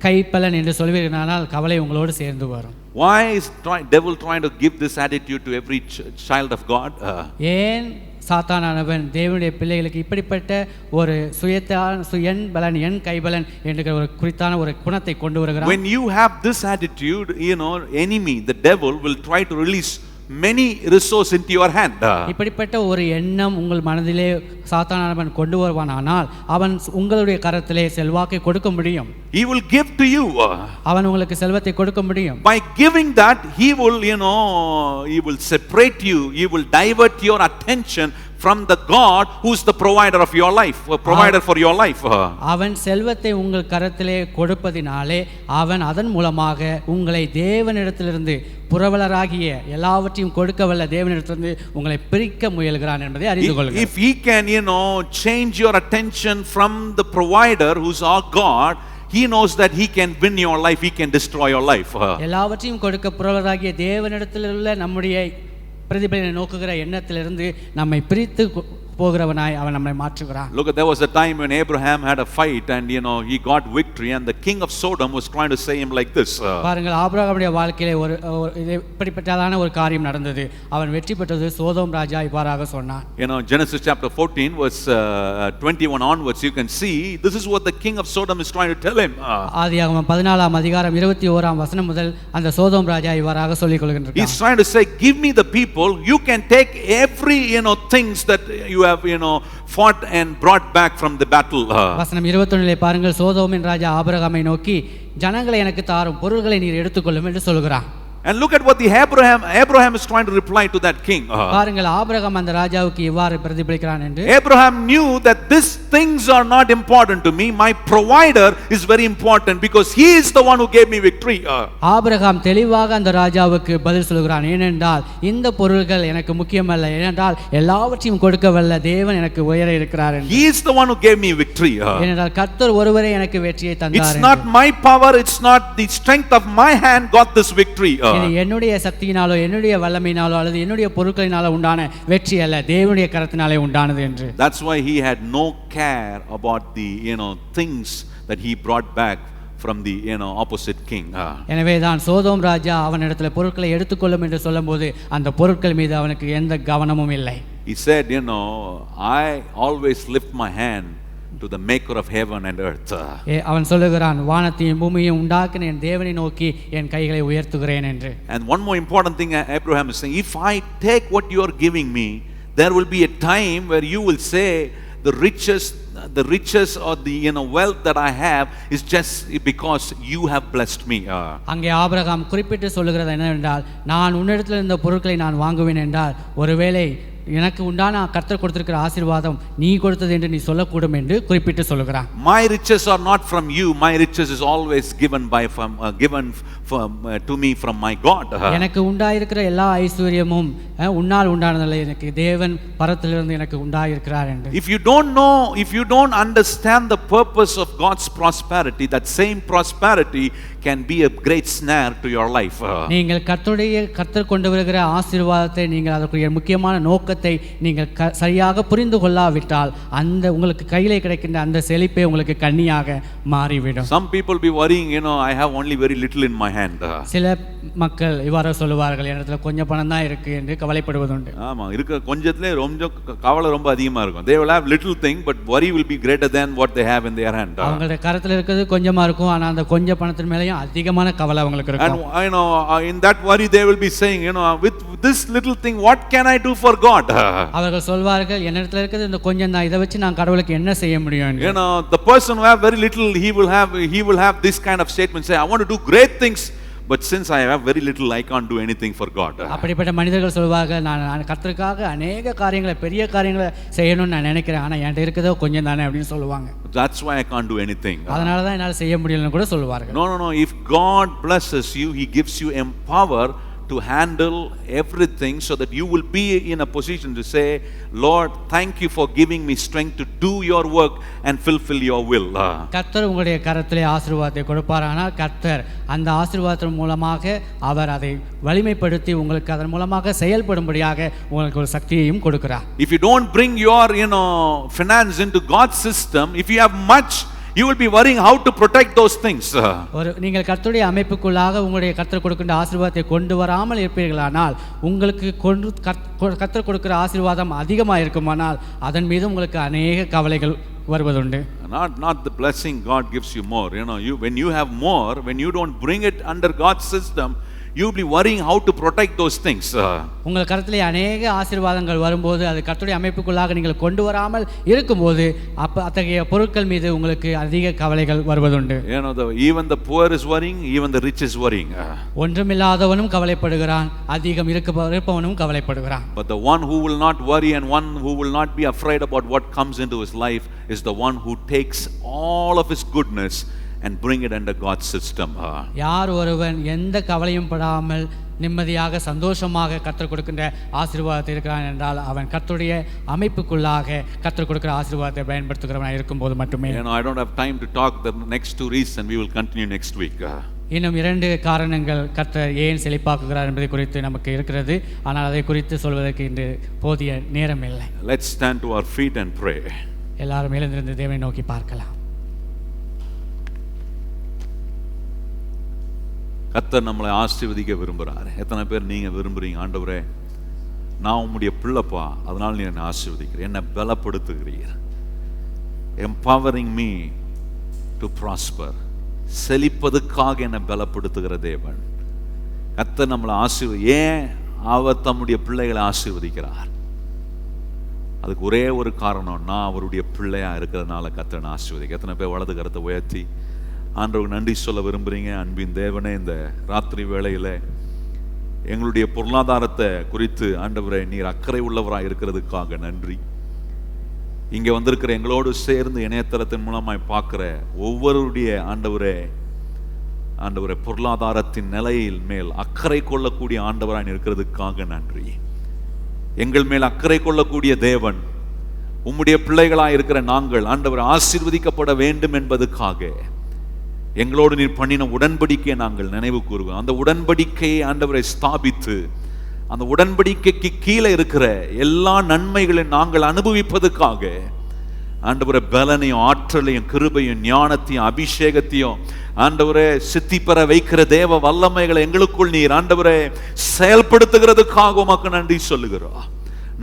கைபலன் என்று சொல்வீர்களானால் கவலை உங்களோடு சேர்ந்து வரும். Why is devil trying to give this attitude to every child of God? ஏன் சாத்தானானவன் தேவனுடைய பிள்ளைகளுக்கு இப்படிப்பட்ட ஒரு என் பலன் என் கைபலன் என்கிற ஒரு குறித்தான ஒரு குணத்தை கொண்டு வருகிறான்? When you have this attitude, enemy, the devil will try to release many resources into your hand. இப்படிப்பட்ட ஒரு எண்ணம் உங்கள் மனதிலே சாத்தானானவன் கொண்டு வருவானானால் அவன் உங்களுடைய கரத்திலே செல்வாக்கை கொடுக்க முடியும். He will give to you. அவன் உங்களுக்கு செல்வத்தை கொடுக்க முடியும். By giving that, he will, he will separate you. He will divert your attention from the God who is the provider of your life, provider for your life. அவன் செல்வத்தை உங்கள் கரத்திலே கொடுப்பதினாலே அவன் அதன் மூலமாக உங்களை தேவனிடத்திலிருந்து புரவலராகிய எல்லாவற்றையும் கொடுக்க வல்ல தேவனிடத்திலிருந்து உங்களை பிரிக்க முயல்கிறான் என்பதை அறிந்து கொள்ளுங்கள். If he can, change your attention from the provider who is our God, he knows that he can win your life, he can destroy your life. எல்லாவற்றையும் கொடுக்க புறவராகிய தேவனிடத்தில் உள்ள நம்முடைய பிரதிபலனை நோக்குகிற எண்ணத்திலிருந்து நம்மை பிரித்து போகிறவனாய் அவன் நம்மை மாற்றுகிறான். Look, there was a time when Abraham had a fight and he got victory, and the king of Sodom was trying to say him like this. பாருங்கள், ஆபிரகாமுடைய வாழ்க்கையிலே ஒரு இப்படிப்பட்டதான ஒரு காரியம் நடந்தது. அவன் வெற்றி பெற்றது. சோதோம் ராஜா இவ்வாறாக சொன்னான். Genesis chapter 14 verse 21 onwards, you can see this is what the king of Sodom is trying to tell him. ஆதியாகமம் 14ஆம் அதிகாரம் 21ஆம் வசனம் முதல் அந்த சோதோம் ராஜா இவ்வாறாக சொல்லிக் கொள்கின்றான். He's trying to say, give me the people, you can take every things that you have fought and brought back from the battle. வசனம் 21லே பாருங்கள், சோதோமின் ராஜா ஆபிரகாமை நோக்கி, ஜனங்களை எனக்கு தாரும், பொருள்களை நீர் எடுத்துக்கொள்ளும் என்று சொல்கிறான். And look at what the Abraham is trying to reply to that king. பாருங்கள், ஆபிரகாம் அந்த ராஜாவுக்கு இவ்வாறு பிரதிபலிக்கிறான் என்று. Abraham knew that these things are not important to me, my provider is very important because he is the one who gave me victory. Abraham தெளிவாக அந்த ராஜாவுக்கு பதில் சொல்கிறான். ஏனென்றால் இந்த பொருள்கள் எனக்கு முக்கியமல்ல, ஏனென்றால் எல்லாவற்றையும் கொடுக்க வல்ல தேவன் எனக்கு உயர இருக்கிறார் என்று. He is the one who gave me victory. ஏனென்றால் கர்த்தர் ஒருவரே எனக்கு வெற்றியை தந்தார். It's not my power, it's not the strength of my hand got this victory. என்னுடைய சக்தியினாலோ என்னுடைய வல்லமையினாலோ அல்லது என்னுடைய பொருட்களினாலோ உண்டான வெற்றி அல்ல, தேவனுடைய கரத்தினாலே உண்டானது என்று. That's why he had no care about the things that he brought back from the opposite king. எனவே தான் சோதோம் ராஜா அவனிடத்துல பொருட்களை எடுத்துக்கொள்ளும் என்று சொல்லும்போது அந்த பொருட்கள் மீது அவனுக்கு எந்த கவனமும் இல்லை. He said, I always lift my hand to the maker of heaven and earth. அவன் சொல்லுகிறான், வானத்தையும் பூமியையும் உண்டாக்கின என் தேவனை நோக்கி என் கைகளை உயர்த்துகிறேன் என்று. And one more important thing Abraham is saying, if I take what you are giving me, there will be a time where you will say the riches or the wealth that I have is just because you have blessed me. அங்கே Abraham குறிப்பிட்டு சொல்லுகிறது என்னவென்றால், நான் உன்னிடத்தில் இருந்த பொருட்களை நான் வாங்குவேன் என்றால் ஒருவேளை எனக்கு உண்டான கர்த்தர் கொடுத்திருக்கிற ஆசீர்வாதம் நீ கொடுத்தது என்று நீ சொல்லக்கூடும் என்று குறிப்பிட்டு சொல்லுகிறான். My riches are not from you, my riches is always given to me from my God. எனக்கு உண்டாயிருக்கிற எல்லா ஐஸ்வரியமும் உன்னால் உண்டானதல்ல, எனக்கு தேவன் பரத்திலிருந்து எனக்கு உண்டாயிருக்கிறார் என்று. If you don't know, if you don't understand the purpose of God's prosperity, that same prosperity can be a great snare to your life. நீங்கள் கர்த்தர் கொண்டு வருகிற ஆசீர்வாதத்தை நீங்கள் அதற்குரிய முக்கியமான நோக்கத்தை நீங்கள் சரியாக புரிந்து கொள்ளாவிட்டால் அந்த உங்களுக்கு கையிலே கிடைக்கின்ற அந்த செழிப்பே உங்களுக்கு கண்ணியாக மாறிவிடும். Some people be worrying, I have only very little in my hand. சில மக்கள் இவ்வாறு சொல்லுவார்கள், என்னிடத்துல கொஞ்சம் பணம் தான் இருக்கு என்று கவலைப்படுவதுண்டு. ஆமா, இருக்க கொஞ்சத்திலே கவலை ரொம்ப அதிகமா இருக்கும். They will have little thing but worry will be greater than what they have in their hand. அவங்களுடைய கரத்துல இருக்கிறது கொஞ்சமா இருக்கும், ஆனா அந்த கொஞ்ச பணத்தின் மேலயும் அதிகமான கவலை அவங்களுக்கு இருக்கும். And in that worry they will be saying, with this little thing what can I do for God? அவர்கள் சொல்வார்கள், என்னிடத்துல இருக்கிறது இந்த கொஞ்சம் தான், இதை வச்சு நான் கடவுளுக்கு என்ன செய்ய முடியும்? The person who have very little, he will have this kind of statement, say I want to do great things, but since I have very little I can't do anything for God. அப்படிப்பட்ட மனிதர்கள் சொல்வார்கள், நான் கர்த்தருக்காக अनेक காரியங்களை பெரிய காரியங்களை செய்யணும்னு நான் நினைக்கிறேன், ஆனா என்கிட்ட இருக்கிறதோ கொஞ்சம் தானே அப்படின்னு சொல்லுவாங்க. That's why I can't do anything. அதனால தான் என்னால செய்ய முடியலன்னு கூட சொல்வார்கள். No, if God blesses you, he gives you empower to handle everything so that you will be in a position to say, Lord, thank you for giving me strength to do your work and fulfill your will. கர்த்தர் உங்களுடைய கரத்திலே ஆசீர்வாதத்தை கொடுப்பாரானால் கர்த்தர் அந்த ஆசீர்வாதத்தின் மூலமாக அவர் அதை வலிமைப்படுத்தி உங்களுக்கு அதன் மூலமாக செயல்படும்படியாக உங்களுக்கு ஒரு சக்தியையும் கொடுக்கிறார். If you don't bring your finance into God's system, if you have much, you will be worrying how to protect those things. ஒரு நீங்கள் கர்த்தருடைய அமைப்புக்குள்ளாக உங்களுடைய கர்த்தர் கொடுக்கின்ற ஆசீர்வாதத்தை கொண்டு வராமல் இருப்பீர்களானால் உங்களுக்கு கர்த்தர் கொடுக்கிற ஆசீர்வாதம் அதிகமாக இருக்குமானால் அதன் மீது உங்களுக்கு அநேக கவலைகள் வருவதுண்டு. Not the blessing God gives you more. When you have more, when you don't bring it under God's system, you will be worrying how to protect those things. உங்கள் கரத்திலே अनेक ஆசீர்வாதங்கள் வரும்போது அது கர்த்தருடைய அமைப்புக்குள்ளாக நீங்கள் கொண்டு வராமல் இருக்கும்போது அத்தகைய பொருட்கள் மீது உங்களுக்கு அதிக கவலைகள் வருவதுண்டு. Even the poor is worrying, even the rich is worrying. ஒன்றுமில்லாதவனும் கவலைப்படுகிறான், அதிகம் இருப்பவனும் கவலைப்படுகிறான். But the one who will not worry and one who will not be afraid about what comes into his life is the one who takes all of his goodness and bring it under God's system. யார் ஒருவன் எந்த கவலையும் படாமல் நிம்மதியாக சந்தோஷமாக கர்த்தர் கொடுக்கின்ற ஆசீர்வாதத்தை இருக்கிறான் என்றால் அவன் கர்த்தருடைய அமைப்புக்குள்ளாக கர்த்தர் கொடுக்கிற ஆசீர்வாதத்தை பயன்படுத்துகிறவனாக இருக்கும்போது மட்டுமே. I don't have time to talk the next two reasons. We will continue next week. இன்னும் 2 காரணங்கள் கர்த்தர் ஏன் செழிப்பாக்குகிறார் என்பதை குறித்து நமக்கு இருக்கிறது. ஆனால் அதை குறித்து சொல்வதற்கு இன்று போதிய நேரம் இல்லை. Let's stand to our feet and pray. எல்லாரும் எழுந்திருந்து தேவனை நோக்கி பார்க்கலாம். கர்த்தர் நம்மளை ஆசீர்வதிக்க விரும்புகிறார். எத்தனை பேர் நீங்க விரும்புறீங்க? ஆண்டவரே, நான் உம்முடைய பிள்ளைப்பா, அதனால நீ என்னை ஆசீர்வதிக்கிறீர், என்னை பலப்படுத்துகிறீர். empowering me to prosper. செழிப்பதுக்காக என்னை பலப்படுத்துகிற தேவன். கர்த்தர் நம்மளை ஏன் அவர் தம்முடைய பிள்ளைகளை ஆசீர்வதிக்கிறார்? அதுக்கு ஒரே ஒரு காரணம், நான் அவருடைய பிள்ளையா இருக்கிறதுனால கர்த்தர் ஆசீர்வதிக்க. எத்தனை பேர் வலது கரத்தை உயர்த்தி ஆண்டவருக்கு நன்றி சொல்ல விரும்புறீங்க? அன்பின் தேவனே, இந்த ராத்திரி வேளையில எங்களுடைய பொருளாதாரத்தை குறித்து ஆண்டவரே நீர் அக்கறை உள்ளவராக இருக்கிறதுக்காக நன்றி. இங்க வந்திருக்கிற எங்களோடு சேர்ந்து இணையதளத்தின் மூலமாய் பார்க்கிற ஒவ்வொருடைய ஆண்டவரே பொருளாதாரத்தின் நிலையில் மேல் அக்கறை கொள்ளக்கூடிய ஆண்டவராய் இருக்கிறதுக்காக நன்றி. எங்கள் மேல் அக்கறை கொள்ளக்கூடிய தேவன், உம்முடைய பிள்ளைகளாய் இருக்கிற நாங்கள் ஆண்டவரை ஆசீர்வதிக்கப்பட வேண்டும் என்பதுக்காக எங்களோடு நீர் பண்ணின உடன்படிக்கையை நாங்கள் நினைவு கூறுவோம். அந்த உடன்படிக்கையை ஆண்டவரை ஸ்தாபித்து அந்த உடன்படிக்கைக்கு கீழே இருக்கிற எல்லா நன்மைகளையும் நாங்கள் அனுபவிப்பதற்காக ஆண்டவரே பலனையும் ஆற்றலையும் கிருபையும் ஞானத்தையும் அபிஷேகத்தையும் ஆண்டவரே சித்தி பெற வைக்கிற தேவ வல்லமைகளை எங்களுக்குள் நீர் ஆண்டவரே செயல்படுத்துகிறதுக்காக உமக்கு நன்றி சொல்லுகிறோம்.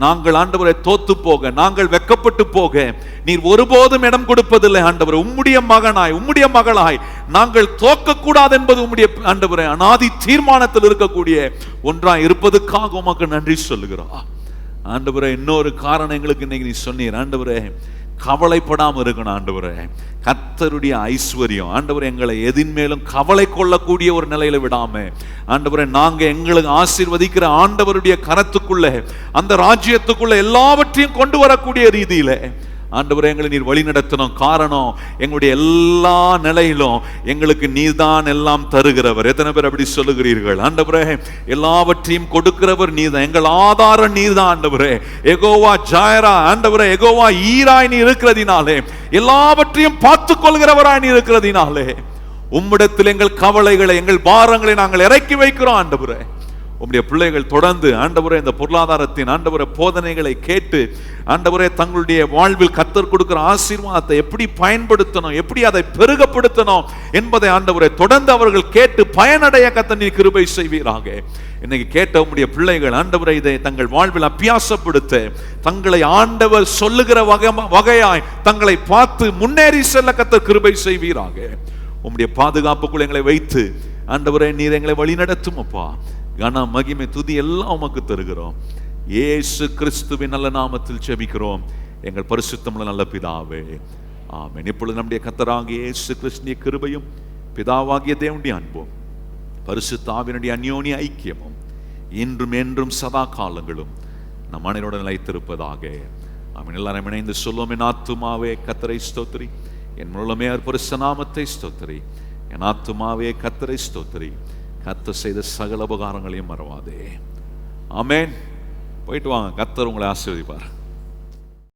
நாங்கள் ஆண்டவரை தோத்து போக, நாங்கள் வெக்கப்பட்டு போக நீர் ஒருபோதும் இடம் கொடுப்பதில்லை. ஆண்டவரை உம்முடைய மகனாய் உம்முடைய மகளாய் நாங்கள் தோக்க கூடாது என்பது உம்முடைய ஆண்டவரை அநாதி தீர்மானத்தில் இருக்கக்கூடிய ஒன்றாய் இருப்பதற்காக உமக்கு நன்றி சொல்லுகிறோம். ஆண்டவரை இன்னொரு காரணம் எங்களுக்கு இன்னைக்கு நீ சொன்னீர். ஆண்டவரே, கவலைப்படாம இருக்கணும். ஆண்டவரே, கர்த்தருடைய ஐஸ்வர்யம் ஆண்டவரே எங்களை எதின் மேலும் கவலை கொள்ளக்கூடிய ஒரு நிலையில விடாம ஆண்டவரே நாங்க எங்களுக்கு ஆசீர்வதிக்கிற ஆண்டவருடைய கரத்துக்குள்ள அந்த ராஜ்யத்துக்குள்ள எல்லாவற்றையும் கொண்டு வரக்கூடிய ரீதியில ஆண்டவரே எங்களை நீர் வழி நடத்தணும். காரணம், எங்களுடைய எல்லா நிலையிலும் எங்களுக்கு நீர்தான் எல்லாம் தருகிறவர். எத்தனை பேர் அப்படி சொல்லுகிறீர்கள்? ஆண்டவரே, எல்லாவற்றையும் கொடுக்கிறவர் நீர்தான், எங்கள் ஆதாரம் நீர்தான். ஆண்டவரே, யெகோவா ஜாயரா, ஆண்டவரே யெகோவா ஈராய் நீ இருக்கிறதினாலே, எல்லாவற்றையும் பார்த்து கொள்கிறவராய் நீ இருக்கிறதினாலே உம்மிடத்தில் எங்கள் கவலைகளை எங்கள் பாரங்களை நாங்கள் இறக்கி வைக்கிறோம். ஆண்டவரே, உம்முடைய பிள்ளைகள் தொடர்ந்து ஆண்டவரே இந்த பொருளாதாரத்தின் ஆண்டவரே போதனைகளை கேட்டு ஆண்டவரே தங்களுடைய வாழ்வில் கர்த்தர் கொடுக்கிற ஆசீர்வாதத்தை எப்படி பயன்படுத்தணும், எப்படி அதை பெருகப்படுத்தணும் என்பதை ஆண்டவரே தொடர்ந்து அவர்கள் கேட்டு பயனடைய கர்த்தர் நீர் கிருபை செய்வீராக. இன்னைக்கு கேட்ட உம்முடைய பிள்ளைகள் ஆண்டவரே இதை தங்கள் வாழ்வில் அபியாசப்படுத்த, தங்களை ஆண்டவர் சொல்லுகிற வகையாய் தங்களை பார்த்து முன்னேறி செல்ல கர்த்தர் கிருபை செய்வீராக. உம்முடைய பாதுகாப்புக்குள் எங்களை வைத்து ஆண்டவரே நீர் எங்களை வழி நடத்தும். அப்பா, கன மகிமை துதி எல்லாம் உமக்கு தருகிறோம். இயேசு கிறிஸ்துவின் நல்ல நாமத்தில் ஜெபிக்கிறோம் எங்கள் பரிசுத்தமுள்ள நல்ல பிதாவே, ஆமென். இப்பொழுது நம்முடைய கர்த்தராகிய இயேசு கிறிஸ்துவின் கிருபையும் பிதாவாகிய தேவனுடைய அன்பும் பரிசுத்த ஆவியினுடைய அந்யோன்ய ஐக்கியமும் இன்றும் என்றும் சதா காலங்களும் நம் அனைவருடன் நிலைத்திருப்பதாக. ஆமென். எல்லாரும் இணைந்து சொல்லுவோம். என் ஆத்துமாவே கர்த்தரை ஸ்தோத்திரி, என் முழுமே அவர் பரிசுத்த நாமத்தை ஸ்தோத்திரி. என் ஆத்துமாவே கர்த்தரை ஸ்தோத்திரி, கர்த்தர் செய்த சகல உபகாரங்களையும் மறவாதே. ஆமென். போயிட்டு வாங்க. கர்த்தர் உங்களை ஆசீர்வதிப்பார்.